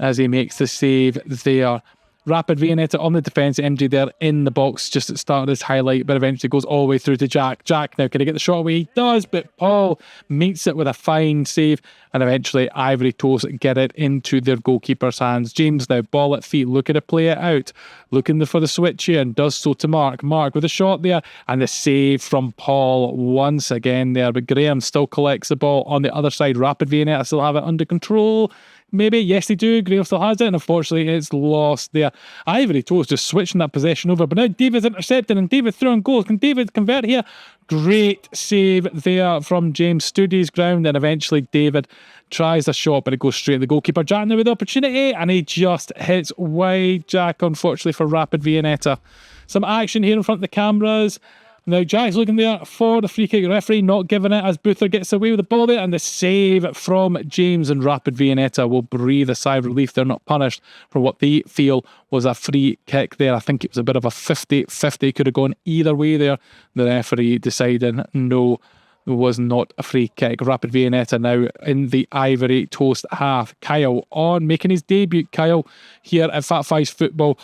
as he makes the save there. Rapid Viennetta on the defence, MJ there in the box just at the start of this highlight, but eventually goes all the way through to Jack. Jack now, can he get the shot away? He does, but Paul meets it with a fine save, and eventually Ivory Toast get it into their goalkeeper's hands. James now, ball at feet, looking to play it out, looking for the switch here, and does so to Mark. Mark with a shot there, and the save from Paul once again there, but Graham still collects the ball on the other side. Rapid Viennetta still have it under control. Maybe, yes they do. Graham still has it, and unfortunately it's lost there. Ivory Toast just switching that possession over, but now David's intercepted, and David throwing goals. Can David convert here? Great save there from James. Stood his ground, and eventually David tries a shot, but it goes straight at the goalkeeper. Jack now with the opportunity, and he just hits wide. Jack, unfortunately for Rapid Viennetta. Some action here in front of the cameras. Now Jack's looking there for the free kick. Referee not giving it as Buther gets away with the ball there, and the save from James, and Rapid Viennetta will breathe a sigh of relief. They're not punished for what they feel was a free kick there. I think it was a bit of a 50-50. Could have gone either way there. The referee deciding no, it was not a free kick. Rapid Viennetta now in the Ivory Toast half. Kyle on, making his debut, Kyle, here at Fat Five's football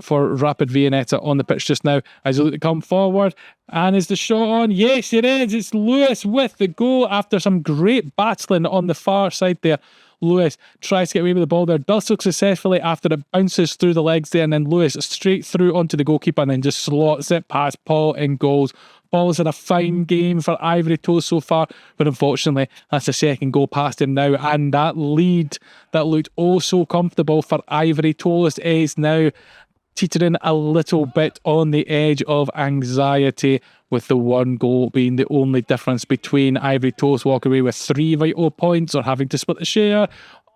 for Rapid Viennetta on the pitch just now. As he look to come forward, and is the shot on? Yes, it is. It's Lewis with the goal after some great battling on the far side there. Lewis tries to get away with the ball there, does so successfully after it bounces through the legs there, and then Lewis straight through onto the goalkeeper and then just slots it past Paul in goals. Paul's had a fine game for Ivory Toast so far, but unfortunately that's the second goal past him now, and that lead that looked oh so comfortable for Ivory Toast is now teetering a little bit on the edge of anxiety, with the one goal being the only difference between Ivory Toast walking away with 3 vital points or having to split the share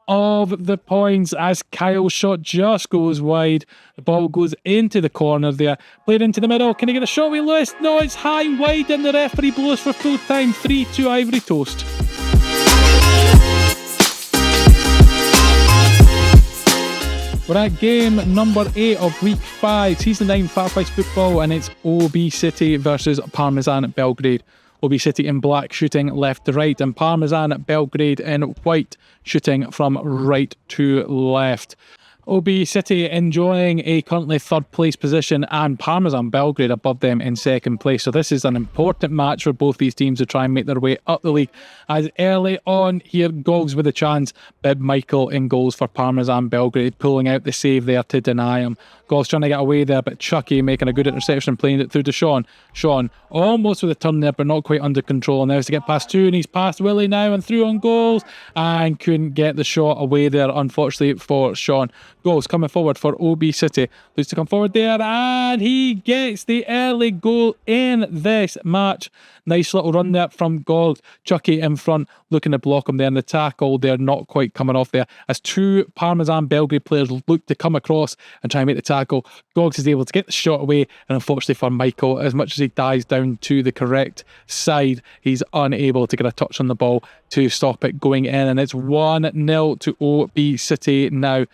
of the points, as Kyle's shot just goes wide. The ball goes into the corner there, played into the middle. Can he get a shot with Lewis? No, it's high wide, and the referee blows for full time. 3-2 Ivory Toast. We're at game number 8 of week 5, season 9 Fat Fives football, and it's O.B City versus Parmesan Belgrade. O.B City in black shooting left to right, and Parmesan Belgrade in white shooting from right to left. O.B City enjoying a currently third place position, and Parmesan Belgrade above them in second place. So this is an important match for both these teams to try and make their way up the league. As early on here, Gogs with a chance. Bib Michael in goals for Parmesan Belgrade, pulling out the save there to deny him. Gogs trying to get away there, but Chucky making a good interception, playing it through to Sean. Sean almost with a turn there, but not quite under control. Now has to get past 2, and he's past Willie now and through on goals, and couldn't get the shot away there, unfortunately for Sean. Goals coming forward for O.B City. Looks to come forward there, and he gets the early goal in this match. Nice little run there from Gogs. Chucky in front, looking to block him there, and the tackle there not quite coming off there, as 2 Parmesan Belgrade players look to come across and try and make the tackle. Gogs is able to get the shot away, and unfortunately for Michael, as much as he dives down to the correct side, he's unable to get a touch on the ball to stop it going in, and it's 1-0 to O.B City now.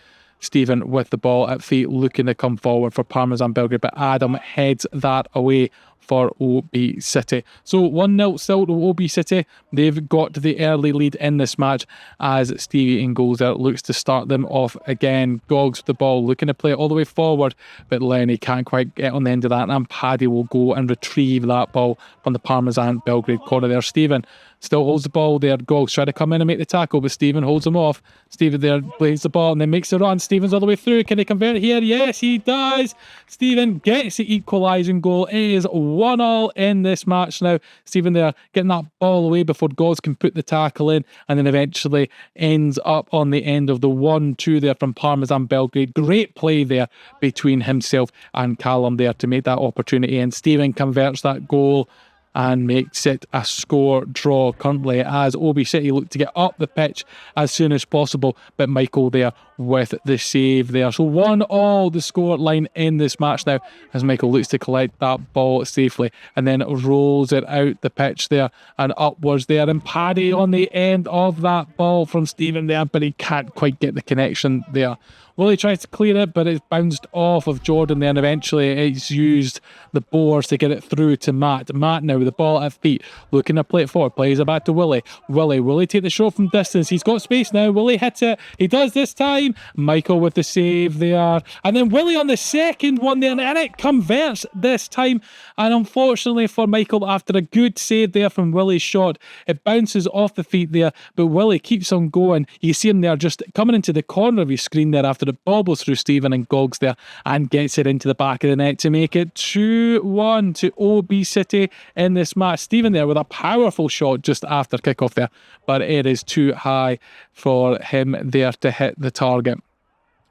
Stephen with the ball at feet, looking to come forward for Parmesan Belgrade, but Adam heads that away for O.B City. So 1-0 still to O.B City. They've got the early lead in this match, as Stevie in goals there looks to start them off again. Gogs with the ball, looking to play it all the way forward, but Lenny can't quite get on the end of that, and Paddy will go and retrieve that ball from the Parmesan Belgrade corner there. Stephen still holds the ball there. Gogs try to come in and make the tackle, but Stephen holds him off. Stephen there plays the ball and then makes the run. Stephen's all the way through. Can he convert it here? Yes, he does. Stephen gets the equalising goal. It is 1-1 in this match now. Stephen there getting that ball away before Gogs can put the tackle in, and then eventually ends up on the end of the 1-2 there from Parmesan Belgrade. Great play there between himself and Callum there to make that opportunity, and Stephen converts that goal and makes it a score draw currently, as O.B City look to get up the pitch as soon as possible, but Michael there with the save there. So 1-1 the score line in this match now, as Michael looks to collect that ball safely and then rolls it out the pitch there and upwards there, and Paddy on the end of that ball from Stephen there, but he can't quite get the connection there. Willie tries to clear it, but it's bounced off of Jordan there, and eventually it's used the boards to get it through to Matt. Matt now with the ball at feet, looking to play it forward, plays it back to Willie. Willie take the shot from distance. He's got space now. Willie hits it. He does this time. Michael with the save there. And then Willie on the second one there, and it converts this time. And unfortunately for Michael, after a good save there from Willie's shot, it bounces off the feet there, but Willie keeps on going. You see him there just coming into the corner of his screen there after it bobbles through Stephen and Gogs there and gets it into the back of the net to make it 2-1 to O.B City in this match. Stephen there with a powerful shot just after kickoff there, but it is too high for him there to hit the target.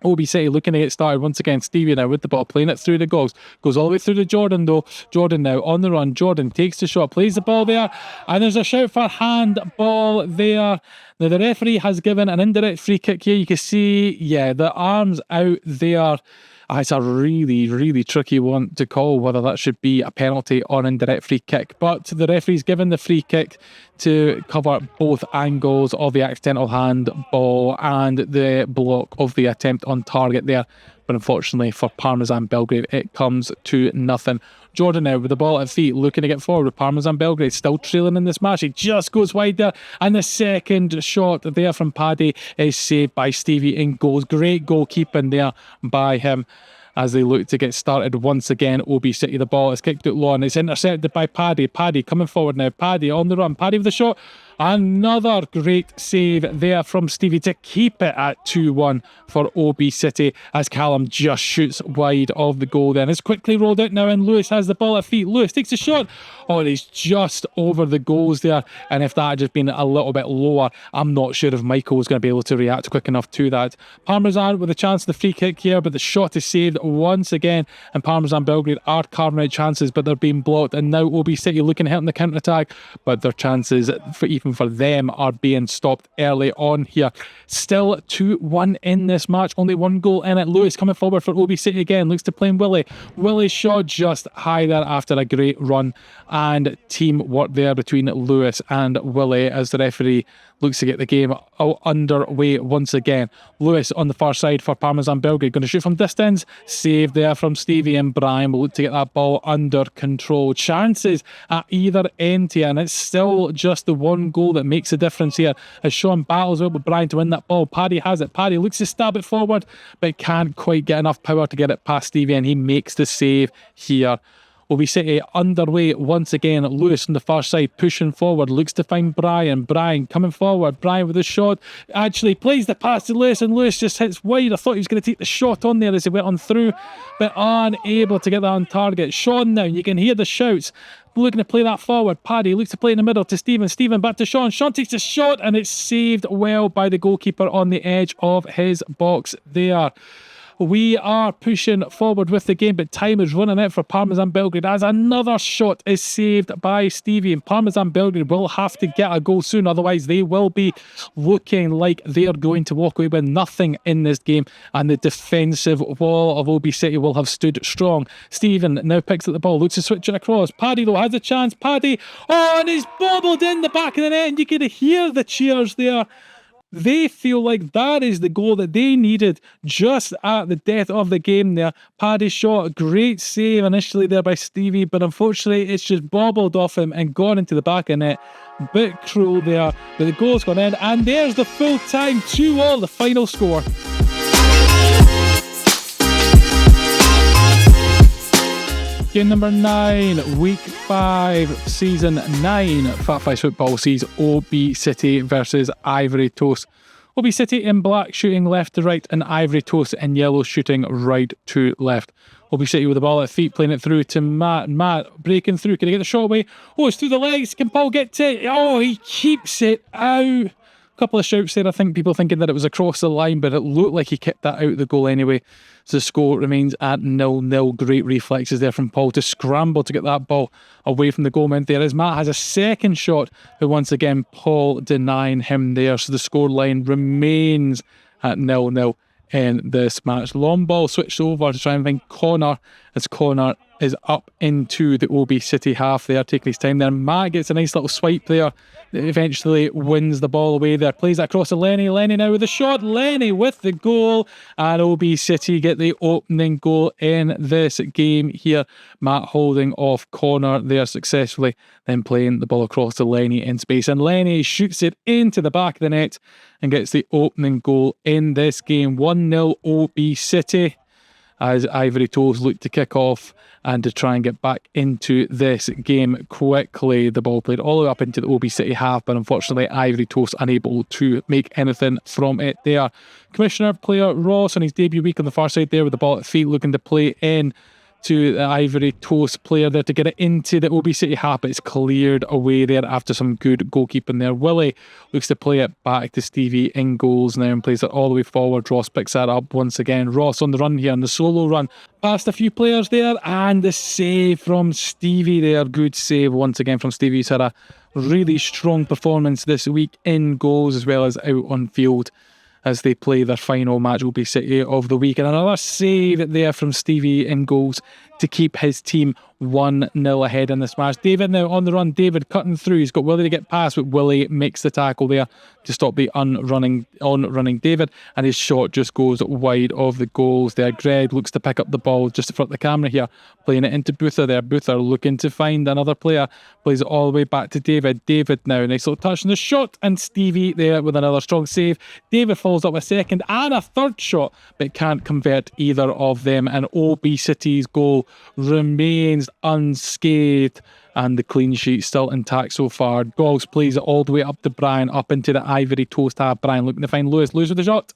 O.B City looking to get started once again. Stevie now with the ball, playing it through the Gogs. Goes all the way through to Jordan though. Jordan now on the run. Jordan takes the shot, plays the ball there, and there's a shout for handball there. Now the referee has given an indirect free kick here. You can see, yeah, the arms out there. It's a really, really tricky one to call, whether that should be a penalty or an indirect free kick. But the referee's given the free kick to cover both angles of the accidental handball and the block of the attempt on target there. But unfortunately for Parmesan Belgrade, it comes to nothing. Jordan now with the ball at feet, looking to get forward. Parmesan Belgrade still trailing in this match. He just goes wide there. And the second shot there from Paddy is saved by Stevie in goals. Great goalkeeping there by him as they look to get started once again. O.B City, the ball is kicked out low and it's intercepted by Paddy. Paddy coming forward now. Paddy on the run. Paddy with the shot. Another great save there from Stevie to keep it at 2-1 for O.B City as Callum just shoots wide of the goal then. It's quickly rolled out now and Lewis has the ball at feet. Lewis takes a shot. Oh, and he's just over the goals there. And if that had just been a little bit lower, I'm not sure if Michael was going to be able to react quick enough to that. Parmesan with a chance of the free kick here, but the shot is saved once again. And Parmesan Belgrade are carving out chances, but they're being blocked. And now O.B City looking to help in the counter-attack, but their chances for them are being stopped early on here. Still 2-1 in this match, only one goal in it. Lewis coming forward for O.B City again, looks to play Willie. Willie's shot just high there after a great run and teamwork there between Lewis and Willie as the referee looks to get the game underway once again. Lewis on the far side for Parmesan Belgrade, going to shoot from distance. Save there from Stevie, and Brian will look to get that ball under control. Chances at either end here, and it's still just the one goal that makes a difference here as Sean battles well with Brian to win that ball. Paddy has it. Paddy looks to stab it forward, but can't quite get enough power to get it past Stevie, and he makes the save here. O.B City underway once again. Lewis on the far side pushing forward, looks to find Brian. Brian coming forward. Brian with a shot. Actually plays the pass to Lewis, and Lewis just hits wide. I thought he was going to take the shot on there as he went on through, but unable to get that on target. Sean now, you can hear the shouts. Looking to play that forward. Paddy looks to play in the middle to Stephen. Stephen back to Sean. Sean takes the shot, and it's saved well by the goalkeeper on the edge of his box there. We are pushing forward with the game, but time is running out for Parmesan Belgrade as another shot is saved by Stevie, and Parmesan Belgrade will have to get a goal soon, otherwise they will be looking like they are going to walk away with nothing in this game, and the defensive wall of O.B City will have stood strong. Stephen now picks up the ball, looks to switch it across. Paddy though has a chance. Paddy, and he's bobbled in the back of the net, and you can hear the cheers there. They feel like that is the goal that they needed just at the death of the game there. Paddy's shot, great save initially there by Stevie, but unfortunately it's just bobbled off him and gone into the back of net. Bit cruel there, but the goal's gone in, and there's the full time 2-2, the final score. Game number 9, week 5, season 9. Fat Fives football sees O.B City versus Ivory Toast. O.B City in black shooting left to right, and Ivory Toast in yellow shooting right to left. O.B City with the ball at feet, playing it through to Matt. Matt breaking through. Can he get the shot away? Oh, it's through the legs. Can Paul get to it? Oh, he keeps it out. Couple of shouts there, I think, people thinking that it was across the line, but it looked like he kicked that out of the goal anyway. So the score remains at 0-0. Great reflexes there from Paul to scramble to get that ball away from the goal man there, as Matt has a second shot, but once again Paul denying him there. So the score line remains at 0-0 in this match. Long ball switched over to try and find Connor, as Connor is up into the O.B City half there, taking his time there. Matt gets a nice little swipe there, eventually wins the ball away there, plays that across to Lenny. Lenny now with the shot, Lenny with the goal, and O.B City get the opening goal in this game here. Matt holding off Connor there successfully, then playing the ball across to Lenny in space, and Lenny shoots it into the back of the net and gets the opening goal in this game. 1-0 O.B City, as Ivory Toast look to kick off and to try and get back into this game quickly. The ball played all the way up into the O.B City half, but unfortunately Ivory Toast unable to make anything from it there. Commissioner player Ross on his debut week on the far side there with the ball at feet, looking to play in to the Ivory Toast player there to get it into the O.B City half, but it's cleared away there after some good goalkeeping there. Willie looks to play it back to Stevie in goals now and plays it all the way forward. Ross picks that up once again. Ross on the run here, on the solo run, past a few players there, and the save from Stevie there. Good save once again from Stevie. He's had a really strong performance this week in goals as well as out on field, as they play their final match, O.B City of the week. And another save there from Stevie in goals to keep his team 1-0 ahead in this match. David now on the run. David cutting through. He's got Willie to get past, but Willie makes the tackle there to stop the on-running David, and his shot just goes wide of the goals there. Greg looks to pick up the ball just in front of the camera here, playing it into Boother there. Boother looking to find another player, plays it all the way back to David. David now, nice little touch on the shot, and Stevie there with another strong save. David follows up a second and a third shot, but can't convert either of them, and O.B City's goal remains unscathed, and the clean sheet still intact so far. Goggs plays it all the way up to Brian, up into the Ivory toast half. Brian looking to find Lewis with the shot,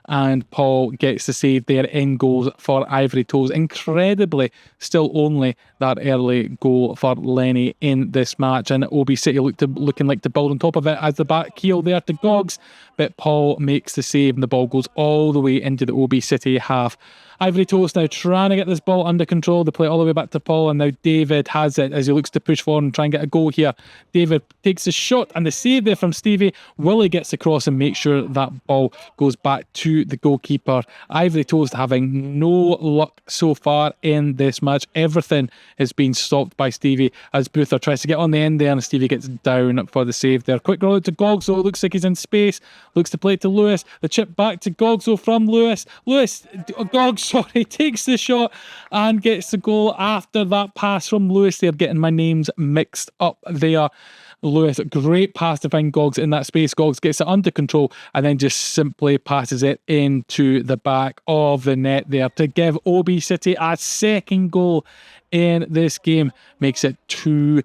and Paul gets the save there in goals for Ivory Toast. Incredibly, still only that early goal for Lenny in this match, and O.B City looking like to build on top of it as the back heel there to Goggs, but Paul makes the save and the ball goes all the way into the O.B City half. Ivory Toast now trying to get this ball under control. They play it all the way back to Paul, and now David has it as he looks to push forward and try and get a goal here. David takes the shot and the save there from Stevie. Willie gets across and makes sure that ball goes back to the goalkeeper. Ivory Toast having no luck so far in this match. Everything has been stopped by Stevie as Boother tries to get on the end there, and Stevie gets down for the save there. Quick roll out to Goggs, so it looks like he's in space. Looks to play it to Lewis. The chip back to Goggs from Lewis. Goggs takes the shot and gets the goal after that pass from Lewis. They're getting my names mixed up there. Lewis, great pass to find Goggs in that space. Goggs gets it under control and then just simply passes it into the back of the net there to give O.B City a second goal in this game. Makes it 2-0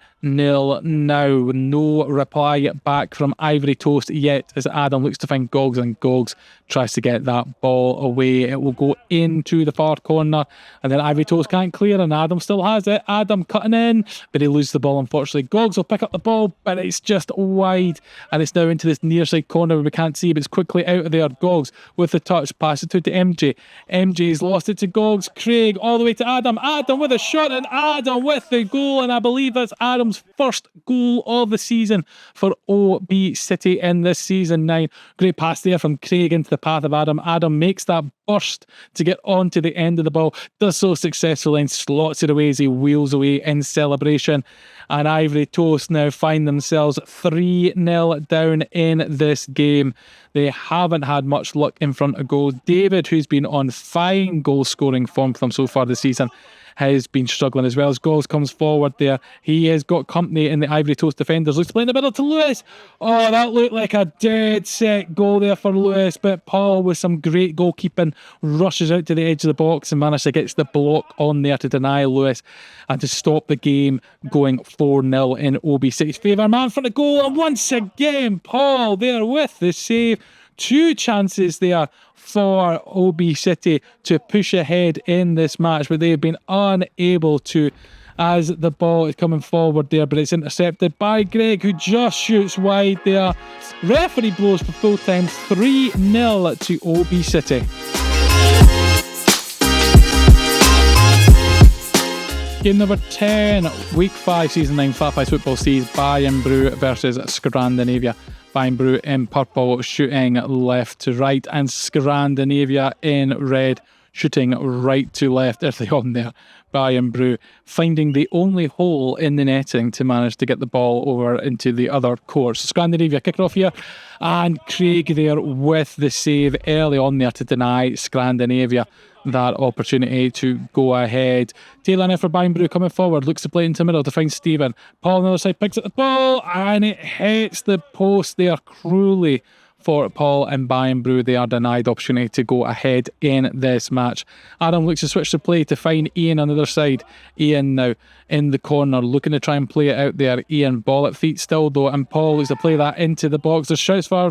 now. No reply back from Ivory Toast yet as Adam looks to find Goggs, and Goggs tries to get that ball away. It will go into the far corner, and then Ivory Toast can't clear, and Adam still has it. Adam cutting in, but he loses the ball unfortunately. Goggs will pick up the ball, but it's just wide, and it's now into this near side corner where we can't see, but it's quickly out of there. Goggs with the touch, pass it to MJ. MJ's lost it to Goggs. Craig all the way to Adam. Adam with a shot, and Adam with the goal, and I believe that's Adam's first goal of the season for O.B City in this season 9. Great pass there from Craig into the path of Adam. Adam makes that burst to get onto the end of the ball, does so successfully and slots it away as he wheels away in celebration. And Ivory Toast now find themselves 3-0 down in this game. They haven't had much luck in front of goal. David, who's been on fine goal scoring form for them so far this season, has been struggling as well. As Goggs comes forward there, he has got company in the Ivory Toast defenders. Looks to play in the middle to Lewis. Oh, that looked like a dead set goal there for Lewis, but Paul with some great goalkeeping rushes out to the edge of the box and manages to get the block on there to deny Lewis and to stop the game going 4-0 in O.B City's favour. Man in front of goal, and once again Paul there with the save. 2 chances there for O.B City to push ahead in this match, but they've been unable to, as the ball is coming forward there, but it's intercepted by Greg, who just shoots wide there. Referee blows for full time. 3-0 to O.B City. Game number 10, week 5, season 9, Flat Fives football sees Bayern Bru versus Scrandinavia. Bayern Bru in purple shooting left to right, and Scrandinavia in red shooting right to left early on there. Bayern Bru finding the only hole in the netting to manage to get the ball over into the other course. Scrandinavia kick it off here, and Craig there with the save early on there to deny Scrandinavia that opportunity to go ahead. Taylor now for Bayern Bru coming forward, looks to play into the middle to find Stephen. Paul on the other side picks up the ball, and it hits the post there cruelly for Paul, and Bayern Bru. They are denied opportunity to go ahead in this match. Adam looks to switch the play to find Ian on the other side. Ian now in the corner looking to try and play it out there. Ian ball at feet still though, and Paul looks to play that into the box. There's shouts for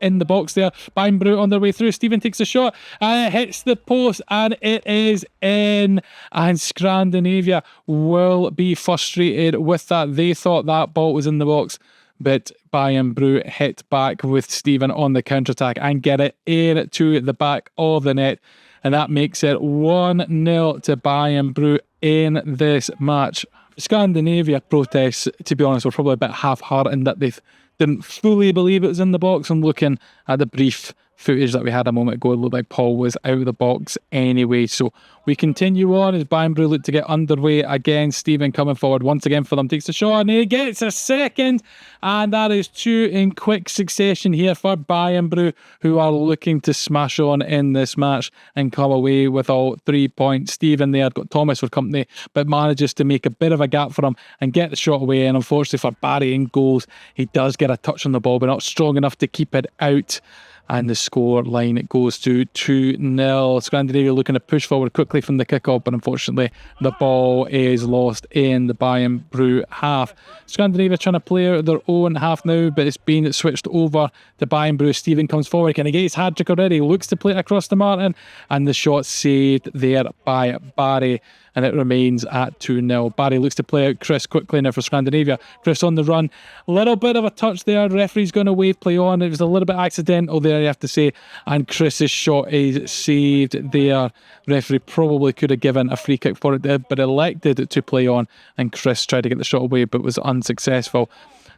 in the box there. Bayern Bru on their way through. Stephen takes a shot and it hits the post, and it is in, and Scandinavia will be frustrated with that. They thought that ball was in the box, but Bayern Bru hit back with Stephen on the counter-attack and get it into the back of the net. And that makes it 1-0 to Bayern Bru in this match. Scandinavia protests, to be honest, were probably a bit half-hearted in that they didn't fully believe it was in the box. I'm looking at the brief footage that we had a moment ago, it looked like Paul was out of the box anyway. So we continue on as Bayern Bru look to get underway again. Stephen coming forward once again for them, takes a shot and he gets a second, and that is 2 in quick succession here for Bayern Bru, who are looking to smash on in this match and come away with all 3 points. Stephen there got Thomas for company, but manages to make a bit of a gap for him and get the shot away. And unfortunately for Barry in goals, he does get a touch on the ball, but not strong enough to keep it out. And the score line goes to 2-0. Scrandinavia looking to push forward quickly from the kickoff, but unfortunately the ball is lost in the Bayern Bru half. Scrandinavia trying to play out their own half now, but it's been switched over to Bayern Bru. Stephen comes forward, can he get his hat-trick already? Looks to play it across to Martin, and the shot saved there by Barry, and it remains at 2-0. Barry looks to play out Chris quickly now for Scrandinavia. Chris on the run. A little bit of a touch there. Referee's going to wave play on. It was a little bit accidental there, you have to say. And Chris's shot is saved there. Referee probably could have given a free kick for it there, but elected to play on. And Chris tried to get the shot away, but was unsuccessful.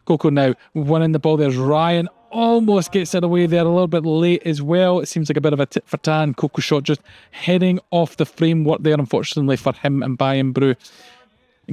Coco now winning the ball. There's Ryan. Almost gets it away there a little bit late as well. It seems like a bit of a tit for tan. Coco shot just heading off the framework there, unfortunately for him and Bayern Bru.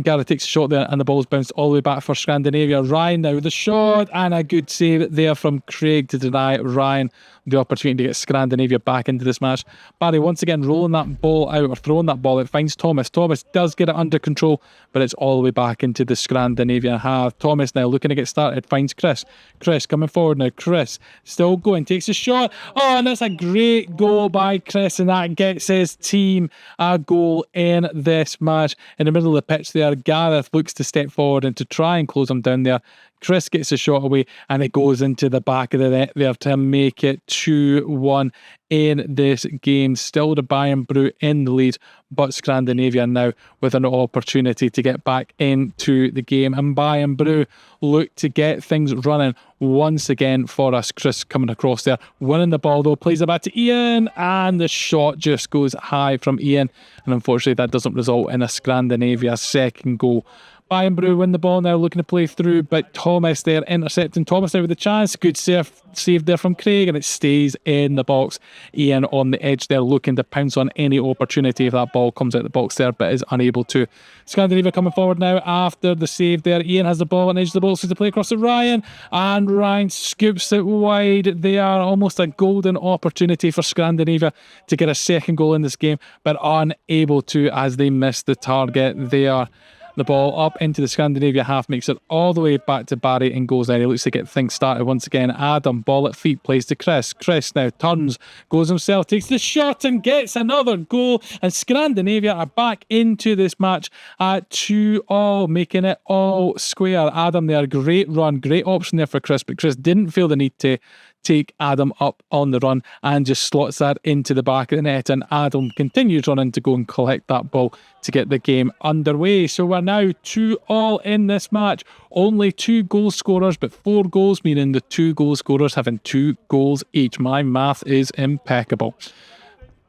Gareth takes a shot there and the ball's bounced all the way back for Scandinavia. Ryan now with the shot and a good save there from Craig to deny Ryan the opportunity to get Scandinavia back into this match. Barry once again rolling that ball out or throwing that ball out, finds Thomas. Thomas does get it under control, but it's all the way back into the Scandinavia half. Thomas now looking to get started, finds Chris. Chris coming forward now. Chris still going, takes a shot. Oh, and that's a great goal by Chris, and that gets his team a goal in this match. In the middle of the pitch there, Gareth looks to step forward and to try and close him down there. Chris gets a shot away and it goes into the back of the net there to make it 2-1 in this game. Still the Bayern Bru in the lead, but Scandinavia now with an opportunity to get back into the game. And Bayern Bru look to get things running once again for us. Chris coming across there, winning the ball though, plays it back to Ian, and the shot just goes high from Ian. And unfortunately that doesn't result in a Scandinavia second goal. Bayern Bru win the ball now, looking to play through, but Thomas there intercepting. Thomas there with the chance. Good save there from Craig, and it stays in the box. Ian on the edge there, looking to pounce on any opportunity if that ball comes out the box there, but is unable to. Scandinavia coming forward now after the save there. Ian has the ball on the edge of the box, so to play across to Ryan, and Ryan scoops it wide. They are almost a golden opportunity for Scandinavia to get a second goal in this game, but unable to as they miss the target there. The ball up into the Scandinavia half, makes it all the way back to Barry and goes there. He looks to get things started once again. Adam, ball at feet, plays to Chris. Chris now turns, goes himself, takes the shot and gets another goal. And Scandinavia are back into this match at 2-2, making it all square. Adam there, great run, great option there for Chris, but Chris didn't feel the need to take Adam up on the run and just slots that into the back of the net, and Adam continues running to go and collect that ball to get the game underway. So we're now 2-2 in this match. Only 2 goal scorers, but 4 goals, meaning the 2 goal scorers having 2 goals each. My math is impeccable.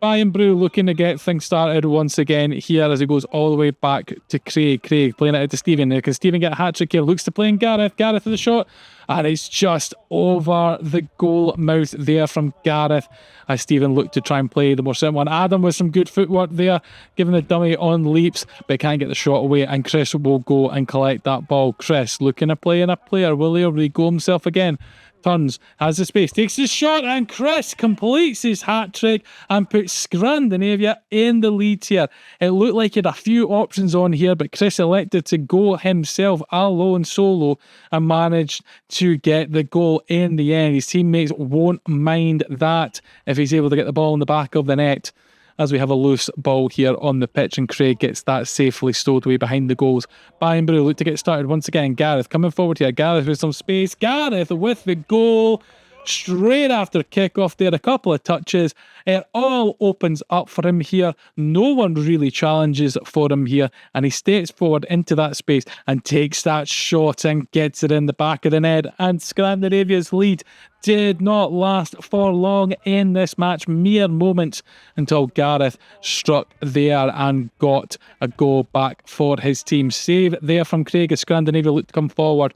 Bayern Bru looking to get things started once again here as it goes all the way back to Craig. Craig playing it out to Stephen. Now can Stephen get a hat-trick here? Looks to play in Gareth. Gareth with the shot. And it's just over the goal mouth there from Gareth as Stephen looked to try and play the more simple one. Adam with some good footwork there, giving the dummy on leaps, but can't get the shot away, and Chris will go and collect that ball. Chris looking to play in a player. Will he go himself again? Turns, has the space, takes the shot, and Chris completes his hat-trick and puts Scandinavia in the lead here. It looked like he had a few options on here, but Chris elected to go himself alone solo and managed to get the goal in the end. His teammates won't mind that if he's able to get the ball in the back of the net. As we have a loose ball here on the pitch, and Craig gets that safely stowed away behind the goals. Bayern Bru look to get started once again. Gareth coming forward here. Gareth with some space. Gareth with the goal straight after kickoff there. A couple of touches. It all opens up for him here. No one really challenges for him here, and he steps forward into that space and takes that shot and gets it in the back of the net. And Scandinavia's lead did not last for long in this match. Mere moments until Gareth struck there and got a goal back for his team. Save there from Craig as Scandinavia looked to come forward.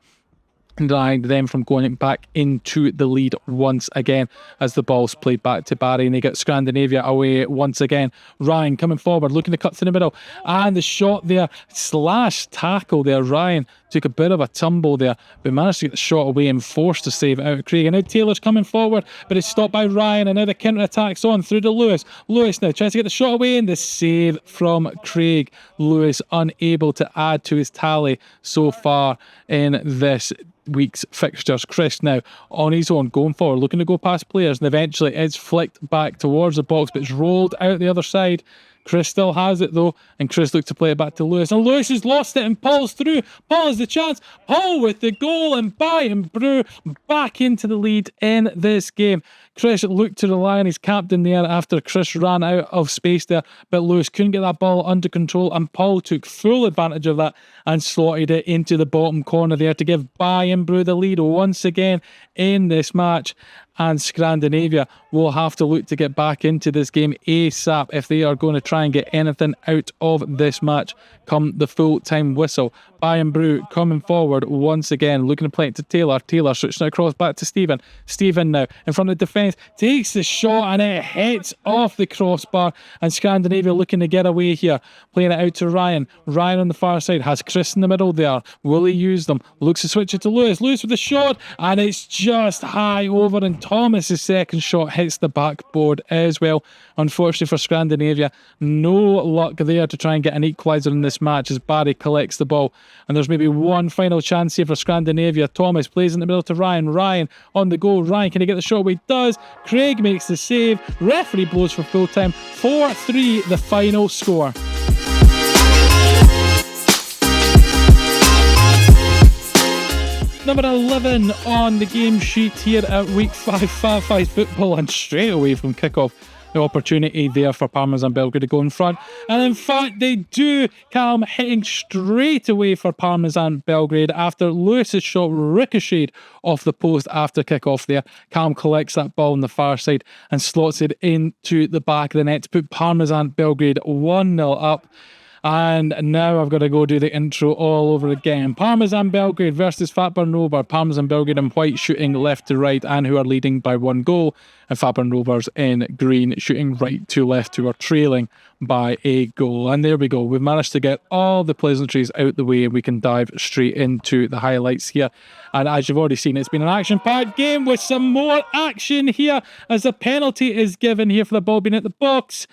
denying them from going back into the lead once again as the ball's played back to Barry, and they get Scrandinavia away once again. Ryan coming forward, looking to cut to the middle, and the shot there, slash tackle there. Ryan took a bit of a tumble there, but managed to get the shot away and forced to save it out of Craig. And now Taylor's coming forward, but it's stopped by Ryan, and now the counter-attack's on through to Lewis. Lewis now tries to get the shot away, and the save from Craig. Lewis unable to add to his tally so far in this week's fixtures. Chris now on his own, going forward, looking to go past players, and eventually it's flicked back towards the box, but it's rolled out the other side. Chris still has it though, and Chris looks to play it back to Lewis, and Lewis has lost it, and Paul's through. Paul has the chance. Paul with the goal, and Bayern Bru back into the lead in this game. Chris looked to rely on his captain there after Chris ran out of space there, but Lewis couldn't get that ball under control, and Paul took full advantage of that and slotted it into the bottom corner there to give Bayern Bru the lead once again in this match. And Scrandinavia will have to look to get back into this game ASAP if they are going to try and get anything out of this match come the full-time whistle. Bayern Bru coming forward once again, looking to play it to Taylor. Taylor switching across back to Stephen. Stephen now in front of the defence, takes the shot, and it hits off the crossbar, and Scandinavia looking to get away here, playing it out to Ryan. Ryan on the far side has Chris in the middle there. Will he use them? Looks to switch it to Lewis. Lewis with the shot, and it's just high over, and Thomas's second shot hits the backboard as well. Unfortunately for Scandinavia, no luck there to try and get an equaliser in this match as Barry collects the ball. And there's maybe one final chance here for Scandinavia. Thomas plays in the middle to Ryan. Ryan on the go. Ryan, can he get the shot? He does. Craig makes the save. Referee blows for full time. 4-3 the final score. Number 11 on the game sheet here at week 5 football, and straight away from kickoff the opportunity there for Parmesan Belgrade to go in front, and in fact they do. Callum hitting straight away for Parmesan Belgrade after Lewis's shot ricocheted off the post after kickoff there. Callum collects that ball on the far side and slots it into the back of the net to put Parmesan Belgrade 1-0 up. And now I've got to go do the intro all over again. Parmesan Belgrade versus Fatburn Rovers. Parmesan Belgrade in white shooting left to right and who are leading by 1 goal. And Fatburn Rovers in green shooting right to left who are trailing by a goal. And there we go. We've managed to get all the pleasantries out the way and we can dive straight into the highlights here. And as you've already seen, it's been an action-packed game with some more action here as a penalty is given here for the ball being at the box.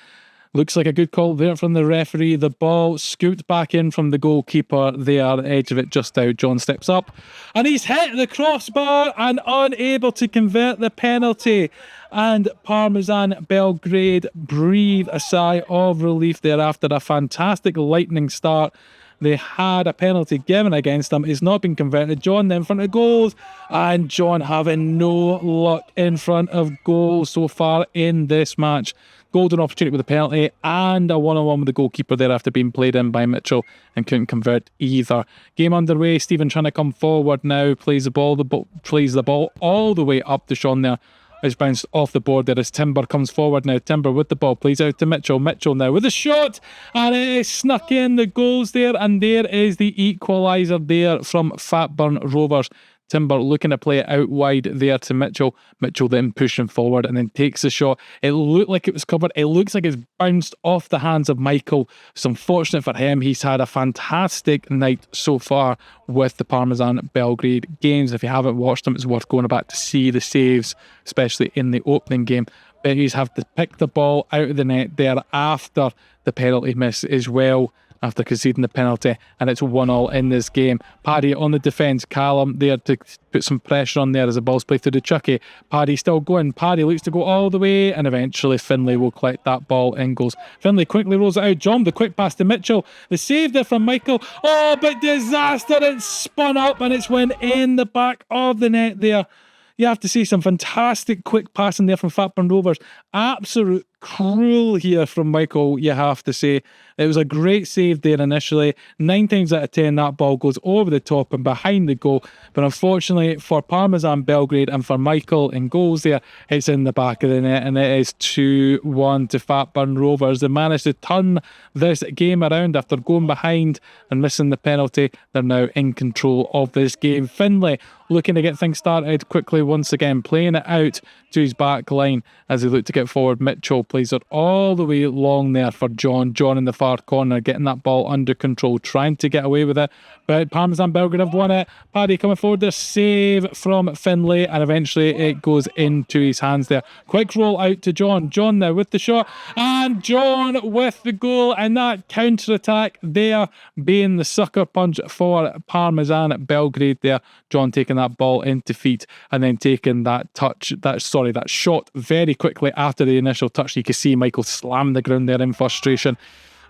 Looks like a good call there from the referee. The ball scooped back in from the goalkeeper there, the edge of it just out. John steps up and he's hit the crossbar and unable to convert the penalty. And Parmesan Belgrade breathe a sigh of relief there after a fantastic lightning start. They had a penalty given against them. It's not been converted. John then in front of goals, and John having no luck in front of goals so far in this match. Golden opportunity with a penalty and a one-on-one with the goalkeeper there after being played in by Mitchell and couldn't convert either. Game underway. Stephen trying to come forward now. Plays the ball all the way up to Sean there. It's bounced off the board there as Timber comes forward now. Timber with the ball, plays out to Mitchell. Mitchell now with a shot, and it is snuck in the goals there, and there is the equaliser there from Fatburn Rovers. Timber looking to play it out wide there to Mitchell. Mitchell then pushing forward and then takes the shot. It looked like it was covered. It looks like it's bounced off the hands of Michael. It's unfortunate for him. He's had a fantastic night so far with the Parmesan Belgrade games. If you haven't watched them, it's worth going back to see the saves, especially in the opening game. But he's have to pick the ball out of the net there after the penalty miss as well, after conceding the penalty, and it's 1-1 in this game. Paddy on the defence, Callum there to put some pressure on there as the ball's played through to Chucky. Paddy still going. Paddy looks to go all the way, and eventually Finlay will collect that ball in goals. Finlay quickly rolls it out. John, the quick pass to Mitchell. The save there from Michael. Oh, but disaster! It's spun up and it's went in the back of the net there. You have to see some fantastic quick passing there from Fatburn Rovers. Absolute cruel here from Michael, you have to say. It was a great save there initially. 9 times out of 10, that ball goes over the top and behind the goal. But unfortunately for Parmesan Belgrade and for Michael in goals there, it's in the back of the net, and it is 2-1 to Fatburn Rovers. They managed to turn this game around after going behind and missing the penalty. They're now in control of this game. Finlay looking to get things started quickly once again, playing it out to his back line as they look to get forward. Mitchell plays it all the way long there for John. John in the far corner, getting that ball under control, trying to get away with it. But Parmesan Belgrade have won it. Paddy coming forward there, save from Finlay, and eventually it goes into his hands there. Quick roll out to John. John now with the shot, and John with the goal, and that counter-attack there being the sucker punch for Parmesan Belgrade there. John taking that ball into feet and then taking that shot very quickly after the initial touch. You can see Michael slam the ground there in frustration.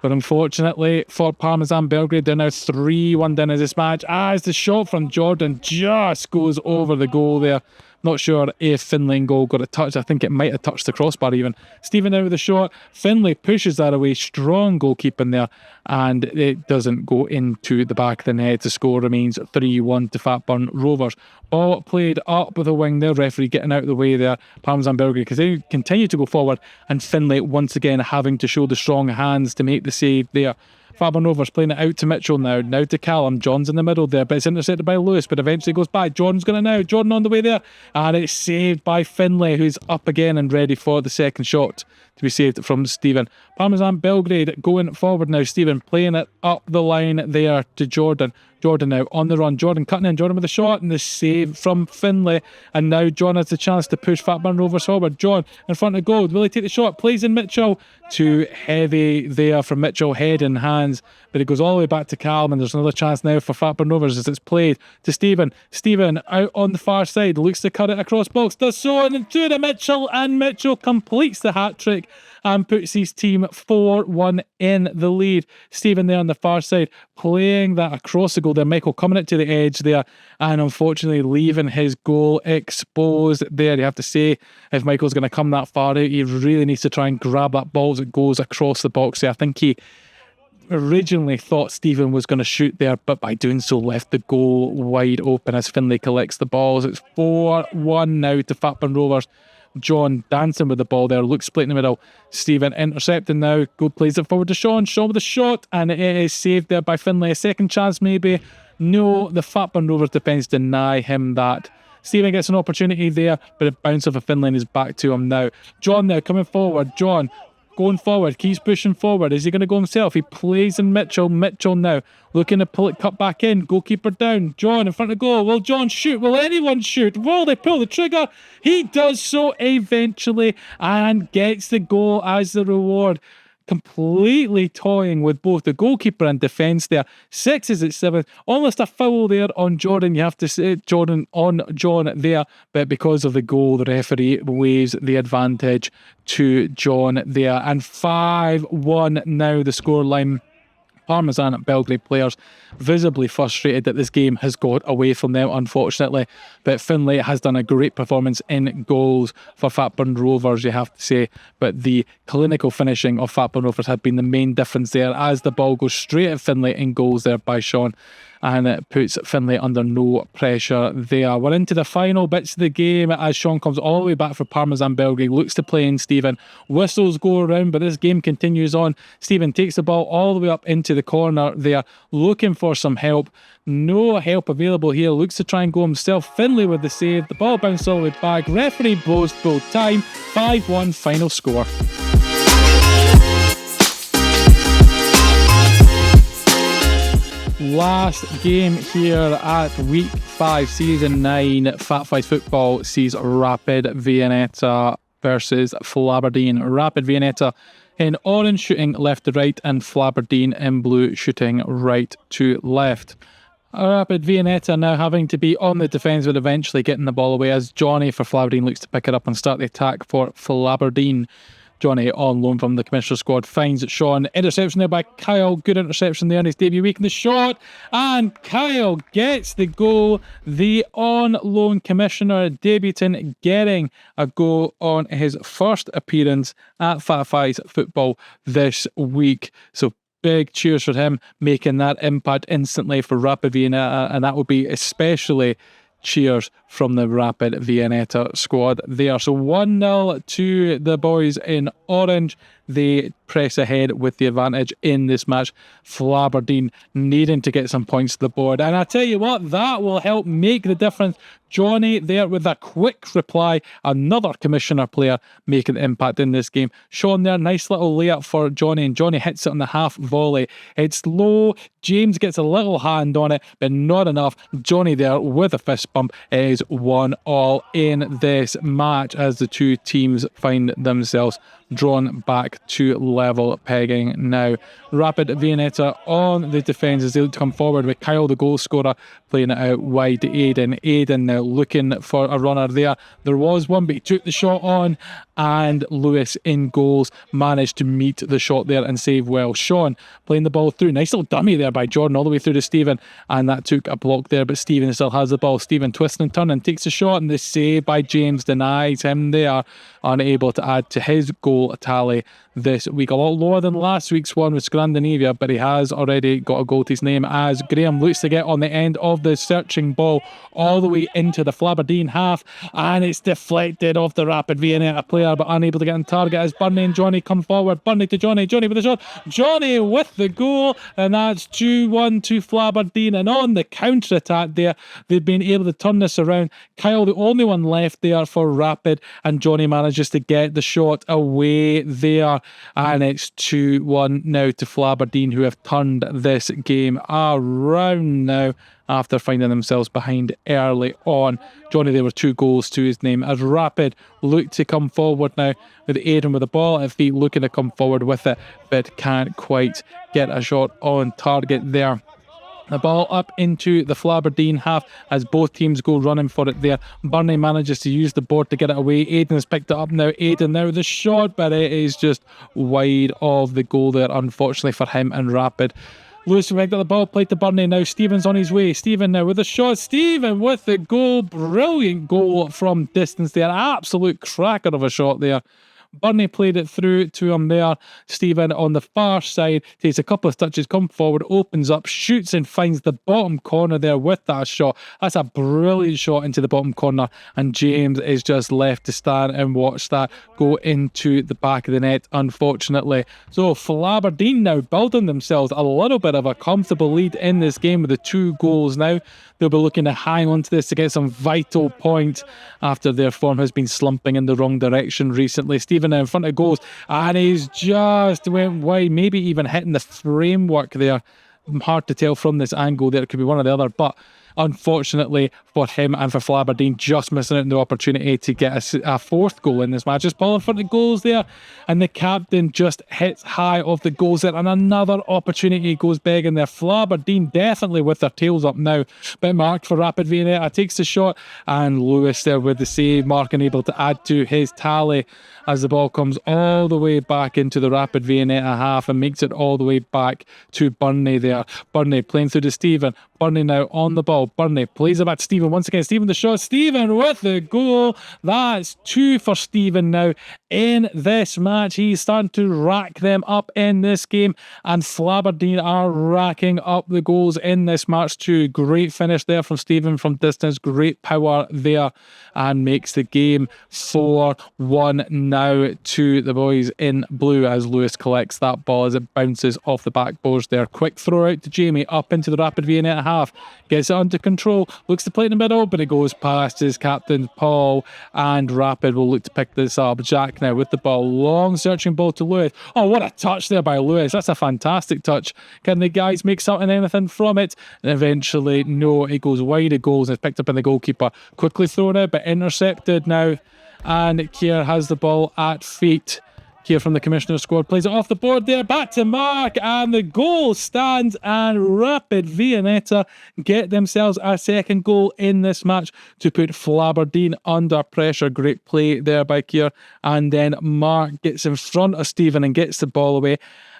But unfortunately for Parmesan Belgrade, they're now 3-1 down in this match as the shot from Jordan just goes over the goal there. Not sure if Finlay in goal got a touch. I think it might have touched the crossbar even. Stephen now with the shot. Finlay pushes that away. Strong goalkeeping there. And it doesn't go into the back of the net. The score remains 3-1 to Fatburn Rovers. Ball played up the wing there. Referee getting out of the way there. Parmesan Belgrade because they continue to go forward. And Finlay once again having to show the strong hands to make the save there. Fatburn Rovers playing it out to Mitchell now to Callum. John's in the middle there, but it's intercepted by Lewis, but eventually goes back. Jordan's going to now. Jordan on the way there, and it's saved by Finlay, who's up again and ready for the second shot to be saved from Stephen. Parmesan Belgrade going forward now. Stephen playing it up the line there to Jordan. Jordan now on the run. Jordan cutting in. Jordan with a shot and the save from Finlay. And now John has the chance to push Fatburn Rovers forward. John in front of goal. Will he take the shot? Plays in Mitchell. Too heavy there from Mitchell, head and hands. But it goes all the way back to Callum, and there's another chance now for Fatburn Rovers as it's played to Stephen. Stephen out on the far side. Looks to cut it across box. Does so, and to the Mitchell. And Mitchell completes the hat-trick and puts his team 4-1 in the lead. Stephen there on the far side, playing that across the goal there. Michael coming it to the edge there, and unfortunately leaving his goal exposed there. You have to say, if Michael's going to come that far out, he really needs to try and grab that ball as it goes across the box there. I think he originally thought Stephen was going to shoot there, but by doing so left the goal wide open as Finlay collects the balls. It's 4-1 now to Fatburn Rovers. John dancing with the ball there, looks split in the middle. Stephen intercepting now. Good plays it forward to Sean. Sean with a shot, and it is saved there by Finlay. A second chance maybe. No, the Fatburn Rovers defence deny him that. Stephen gets an opportunity there, but it bounces off of Finlay and is back to him now. John now coming forward. John going forward, keeps pushing forward. Is he going to go himself? He plays in Mitchell. Mitchell now looking to pull it, cut back in. Goalkeeper down. John in front of goal. Will John shoot? Will anyone shoot? Will they pull the trigger? He does so eventually and gets the goal as the reward. Completely toying with both the goalkeeper and defence there. 6 at 7. Almost a foul there on Jordan. You have to say Jordan on John there, but because of the goal, the referee waves the advantage to John there. And 5-1 now the scoreline. Parmesan Belgrade players visibly frustrated that this game has got away from them, unfortunately. But Finlay has done a great performance in goals for Fatburn Rovers, you have to say. But the clinical finishing of Fatburn Rovers had been the main difference there, as the ball goes straight at Finlay in goals there by Sean. And it puts Finlay under no pressure there. We're into the final bits of the game as Sean comes all the way back for Parmesan Belgrade, looks to play in Stephen. Whistles go around, but this game continues on. Stephen takes the ball all the way up into the corner there, looking for some help. No help available here. Looks to try and go himself. Finlay with the save. The ball bounced all the way back. Referee blows full time. 5-1 final score. Last game here at week 5, season 9. Fat 5 football sees Rapid Viennetta versus Flaberdeen. Rapid Viennetta in orange shooting left to right, and Flaberdeen in blue shooting right to left. Rapid Viennetta now having to be on the defence, but eventually getting the ball away as Johnny for Flaberdeen looks to pick it up and start the attack for Flaberdeen. Johnny on loan from the Commissioner squad finds Sean. Interception there by Kyle. Good interception there in his debut week in the shot. And Kyle gets the goal. The on loan Commissioner debutant getting a goal on his first appearance at Fat Fives football this week. So big cheers for him making that impact instantly for Rapid Viennetta, and that will be especially cheers from the Rapid Viennetta squad there. So 1-0 to the boys in orange. They press ahead with the advantage in this match. Flaberdeen needing to get some points to the board. And I tell you what, that will help make the difference. Johnny there with a quick reply. Another Commissioner player making the impact in this game. Sean there, nice little layup for Johnny. And Johnny hits it on the half volley. It's low. James gets a little hand on it, but not enough. Johnny there with a fist bump is 1-1 in this match as the two teams find themselves drawn back to level pegging now. Rapid Viennetta on the defence as they look to come forward with Kyle, the goal scorer, playing it out wide to Aiden. Aiden now looking for a runner there. There was one, but he took the shot on, and Lewis in goals managed to meet the shot there and save well. Sean playing the ball through. Nice little dummy there by Jordan all the way through to Stephen, and that took a block there, but Stephen still has the ball. Stephen twisting and turning, takes a shot, and the save by James denies him there, unable to add to his goal tally this week. A lot lower than last week's one with Scrandinavia, but he has already got a goal to his name as Graham looks to get on the end of the searching ball all the way into the Flaberdeen half, and it's deflected off the Rapid Viennetta player, but unable to get on target as Burnley and Johnny come forward. Burnley to Johnny, Johnny with the shot, Johnny with the goal, and that's 2-1 to Flaberdeen. And on the counter attack there, they've been able to turn this around. Kyle, the only one left there for Rapid, and Johnny manages to get the shot away there, and it's 2-1 now to Flaberdeen, who have turned this game around now after finding themselves behind early on. Johnny, there were 2 goals to his name as Rapid look to come forward now with Aiden with the ball at feet, looking to come forward with it, but can't quite get a shot on target there. The ball up into the Flaberdeen half as both teams go running for it there. Burnley manages to use the board to get it away. Aiden has picked it up now. Aiden now the shot, but it is just wide of the goal there, unfortunately for him and Rapid. Lewis picked up the ball, played to Burnley now. Stephen's on his way. Stephen now with the shot. Stephen with the goal. Brilliant goal from distance there. Absolute cracker of a shot there. Burnley played it through to him there. Stephen on the far side takes a couple of touches, comes forward, opens up, shoots and finds the bottom corner there with that shot. That's a brilliant shot into the bottom corner, and James is just left to stand and watch that go into the back of the net, unfortunately. So Flaberdeen now building themselves a little bit of a comfortable lead in this game with the 2 goals now. They'll be looking to hang on to this to get some vital points after their form has been slumping in the wrong direction recently. Stephen now in front of goals, and he's just went wide, maybe even hitting the framework there. Hard to tell from this angle there. It could be one or the other, but unfortunately for him and for Flaberdeen, just missing out on the opportunity to get a 4th goal in this match. Just ball in front of goals there, and the captain just hits high off the goals there, and another opportunity goes begging there. Flaberdeen definitely with their tails up now, but marked for Rapid Viennetta takes the shot, and Lewis there with the save mark and able to add to his tally as the ball comes all the way back into the Rapid Viennetta half and makes it all the way back to Burnley there. Burnley playing through to Stephen. Burnley now on the ball. Burnley plays it back to Stephen once again. Stephen the shot. Stephen with the goal. That's 2 for Stephen now in this match. He's starting to rack them up in this game, and Flaberdeen are racking up the goals in this match too. Great finish there from Stephen from distance. Great power there, and makes the game 4-1 now to the boys in blue as Lewis collects that ball as it bounces off the backboards there. Quick throw out to Jamie up into the Rapid Viennetta half. Gets it under control. Looks to play in the middle, but it goes past his captain Paul, and Rapid will look to pick this up. Jack now with the ball. Long searching ball to Lewis. Oh, what a touch there by Lewis. That's a fantastic touch. Can the guys make something, anything from it? And eventually, no, it goes wide of goals and it's picked up in the goalkeeper. Quickly thrown out, but intercepted now. And Kier has the ball at feet. here from the Commissioner's squad. Plays it off the board there, back to Mark, and the goal stands, and Rapid Viennetta get themselves a second goal in this match to put Flaberdeen under pressure. Great play there by Keir, and then Mark gets in front of Stephen and gets the ball away.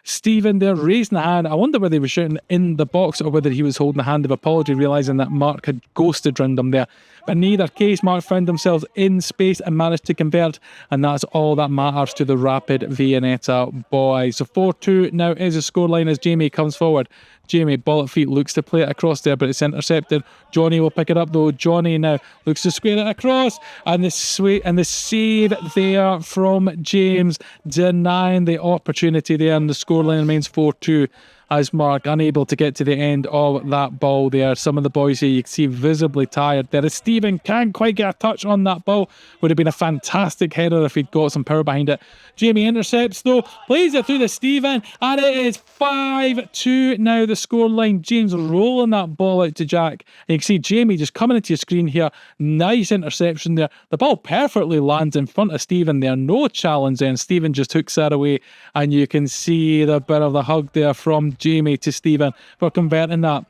Stephen there raising the hand. I wonder whether he was shouting in the box or whether he was holding the hand of apology, realising that Mark had ghosted round him there. But in either case, Mark found themselves in space and managed to convert, and that's all that matters to the Rapid Viennetta boys. So 4-2 now is the scoreline as Jamie comes forward. Jamie, ball at feet, looks to play it across there, but it's intercepted. Johnny will pick it up though. Johnny now looks to square it across, and the save there from James, denying the opportunity there, and the scoreline remains 4-2. As Mark unable to get to the end of that ball there. Some of the boys here you can see visibly tired there. As Stephen can't quite get a touch on that ball. Would have been a fantastic header if he'd got some power behind it. Jamie intercepts though, plays it through to Stephen, and it is 5-2 now the scoreline. James rolling that ball out to Jack. And you can see Jamie just coming into your screen here. Nice interception there. The ball perfectly lands in front of Stephen there. No challenge there, and Stephen just hooks that away. And you can see the bit of the hug there from Jamie to Stephen for converting that.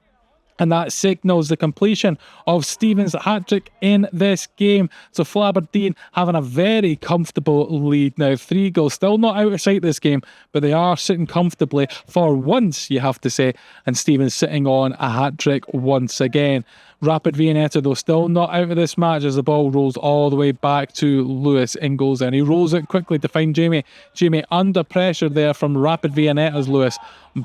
And that signals the completion of Stephen's hat-trick in this game. So Flaberdeen having a very comfortable lead now. 3 goals. Still not out of sight this game, but they are sitting comfortably for once, you have to say. And Stephen's sitting on a hat-trick once again. Rapid Viennetta, though, still not out of this match as the ball rolls all the way back to Lewis in goals. And he rolls it quickly to find Jamie. Jamie under pressure there from Rapid Viennetta's Lewis,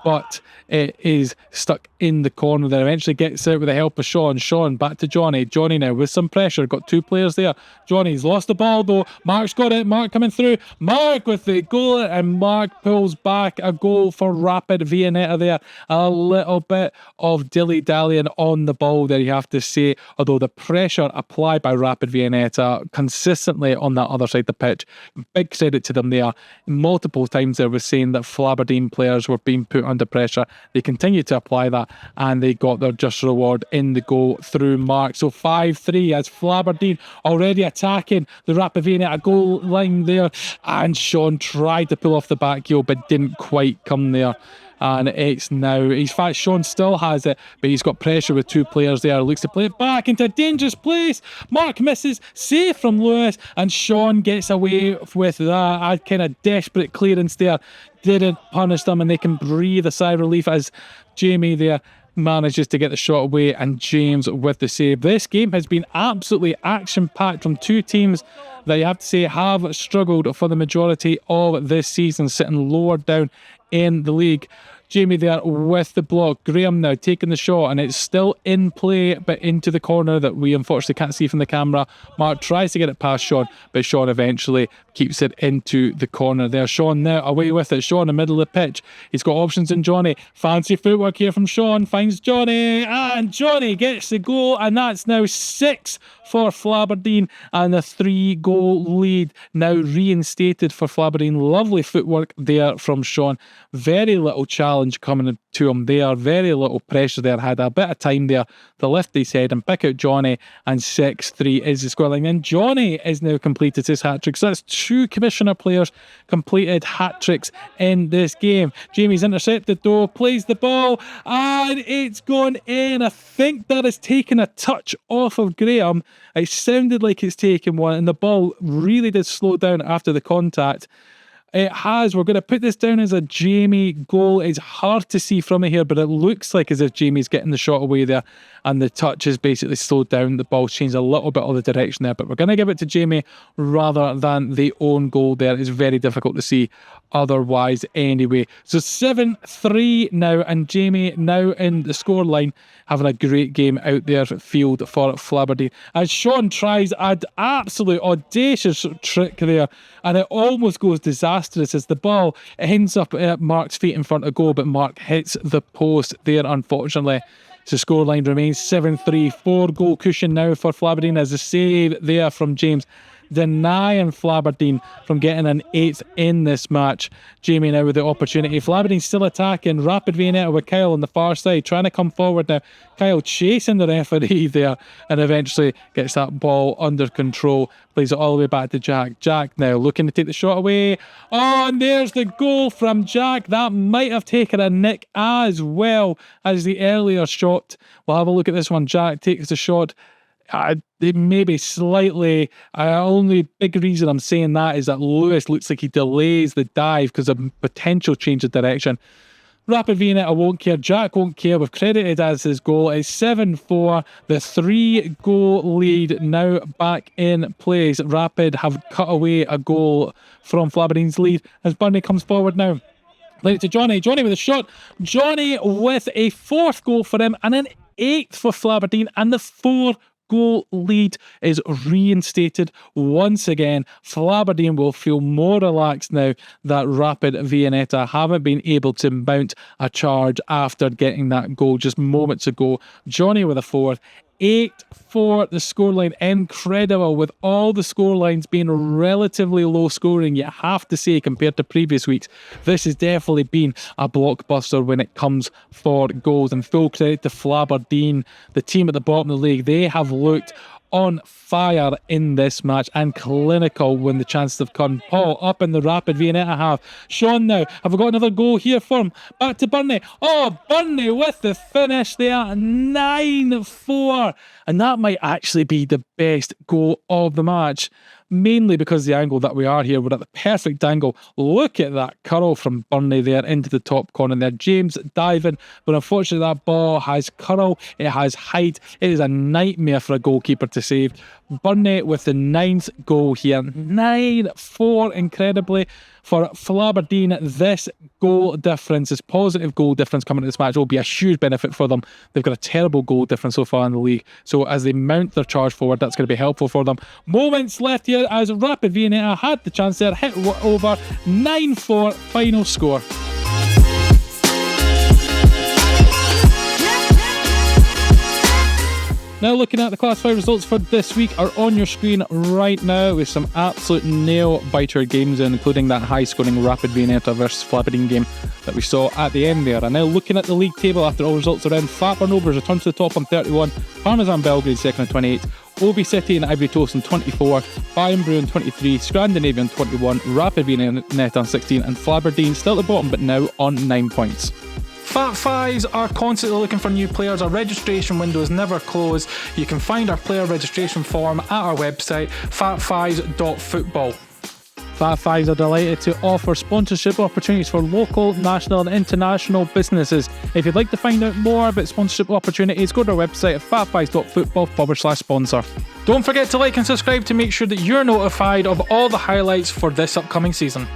but it is stuck in the corner there. Eventually gets out with the help of Sean. Sean back to Johnny. Johnny now with some pressure. Got 2 players there. Johnny's lost the ball though. Mark's got it. Mark coming through. Mark with the goal, and Mark pulls back a goal for Rapid Viennetta there. A little bit of dilly-dallying on the ball there, you have to say, although the pressure applied by Rapid Viennetta consistently on that other side of the pitch. Big credit to them there. Multiple times they were saying that Flaberdeen players were being put under pressure. They continued to apply that, and they got their just reward in the goal through Mark. So 5-3 as Flaberdeen already attacking the Rapid Viennetta goal line there, and Sean tried to pull off the back heel but didn't quite come there. And it's now, in fact, Sean still has it, but he's got pressure with 2 players there. Looks to play it back into a dangerous place. Mark misses, save from Lewis, and Sean gets away with that. A kind of desperate clearance there. Didn't punish them, and they can breathe a sigh of relief as Jamie there manages to get the shot away, and James with the save. This game has been absolutely action-packed from 2 teams that you have to say have struggled for the majority of this season, sitting lower down in the league. Jamie there with the block. Graham now taking the shot, and it's still in play but into the corner that we unfortunately can't see from the camera. Mark tries to get it past Sean, but Sean eventually keeps it into the corner there. Sean now away with it. Sean in the middle of the pitch. He's got options in Johnny. Fancy footwork here from Sean. Finds Johnny, and Johnny gets the goal, and that's now 6 for Flaberdeen, and a 3-goal lead now reinstated for Flaberdeen. Lovely footwork there from Sean. Very little challenge coming to him there. Very little pressure there. Had a bit of time there to lift his head and pick out Johnny, and 6-3 is the scoreline. And Johnny is now completed his hat-trick. So that's 2 Commissioner players completed hat-tricks in this game. Jamie's intercepted though, plays the ball, and it's gone in. I think that has taken a touch off of Graham. It sounded like it's taken one, and the ball really did slow down after the contact. It has. We're going to put this down as a Jamie goal. It's hard to see from it here, but it looks like as if Jamie's getting the shot away there, and the touch is basically slowed down. The ball's changed a little bit of the direction there, but we're going to give it to Jamie rather than the own goal there. It's very difficult to see otherwise anyway. So 7-3 now, and Jamie now in the scoreline, having a great game out there field for Flaberdeen. As Sean tries an absolute audacious trick there, and it almost goes disastrous as the ball ends up at Mark's feet in front of goal, but Mark hits the post there, unfortunately. So scoreline remains 7-3. 4-goal cushion now for Flaberdeen as a save there from James denying Flaberdeen from getting an 8th in this match. Jamie now with the opportunity. Flaberdeen still attacking. Rapid Viennetta with Kyle on the far side, trying to come forward now. Kyle chasing the referee there and eventually gets that ball under control. Plays it all the way back to Jack. Jack now looking to take the shot away. Oh, and there's the goal from Jack. That might have taken a nick as well as the earlier shot. We'll have a look at this one. Jack takes the shot. Maybe slightly. Only big reason I'm saying that is that Lewis looks like he delays the dive because of potential change of direction. Rapid Viennetta won't care. Jack won't care. We've credited as his goal. It's 7-4. The 3-goal lead now back in place. Rapid have cut away a goal from Flaberdeen's lead as Burnley comes forward now. Playing it to Johnny. Johnny with a shot. Johnny with a 4th goal for him and an 8th for Flaberdeen, and the 4-goal lead is reinstated once again. Flaberdeen will feel more relaxed now that Rapid Viennetta haven't been able to mount a charge after getting that goal just moments ago. Johnny with a 4th. 8-4 the scoreline. Incredible, with all the scorelines being relatively low scoring, you have to say, compared to previous weeks. This has definitely been a blockbuster when it comes for goals, and full credit to Flaberdeen, the team at the bottom of the league. They have looked on fire in this match and clinical when the chances have come. Paul up in the Rapid Viennetta half. Sean now. Have we got another goal here for him? Back to Burnley. Oh, Burnley with the finish there. 9-4. And that might actually be the best goal of the match. Mainly because the angle that we are here, we're at the perfect angle. Look at that curl from Burnley there into the top corner there. James diving, but unfortunately that ball has curl, it has height. It is a nightmare for a goalkeeper to save. Burnley with the 9th goal here. 9-4, incredibly. For Flaberdeen, this goal difference, this positive goal difference coming to this match will be a huge benefit for them. They've got a terrible goal difference so far in the league. So as they mount their charge forward, that's going to be helpful for them. Moments left here as Rapid Viennetta had the chance there, hit over. 9-4 final score. Now looking at the Class 5 results for this week are on your screen right now with some absolute nail-biter games in, including that high-scoring Rapid Viennetta versus Flaberdeen game that we saw at the end there. And now looking at the league table after all results are in, Fatburn Rovers return to the top on 31, Parmesan Belgrade second on 28, O.B City and Ivory on 24, Bayern Bru on 23, Scrandinavia on 21, Rapid Viennetta on 16, and Flaberdeen still at the bottom but now on 9 points. Fat Fives are constantly looking for new players. Our registration window is never closed. You can find our player registration form at our website, fatfives.football. Fat Fives are delighted to offer sponsorship opportunities for local, national and international businesses. If you'd like to find out more about sponsorship opportunities, go to our website at fatfives.football/sponsor. Don't forget to like and subscribe to make sure that you're notified of all the highlights for this upcoming season.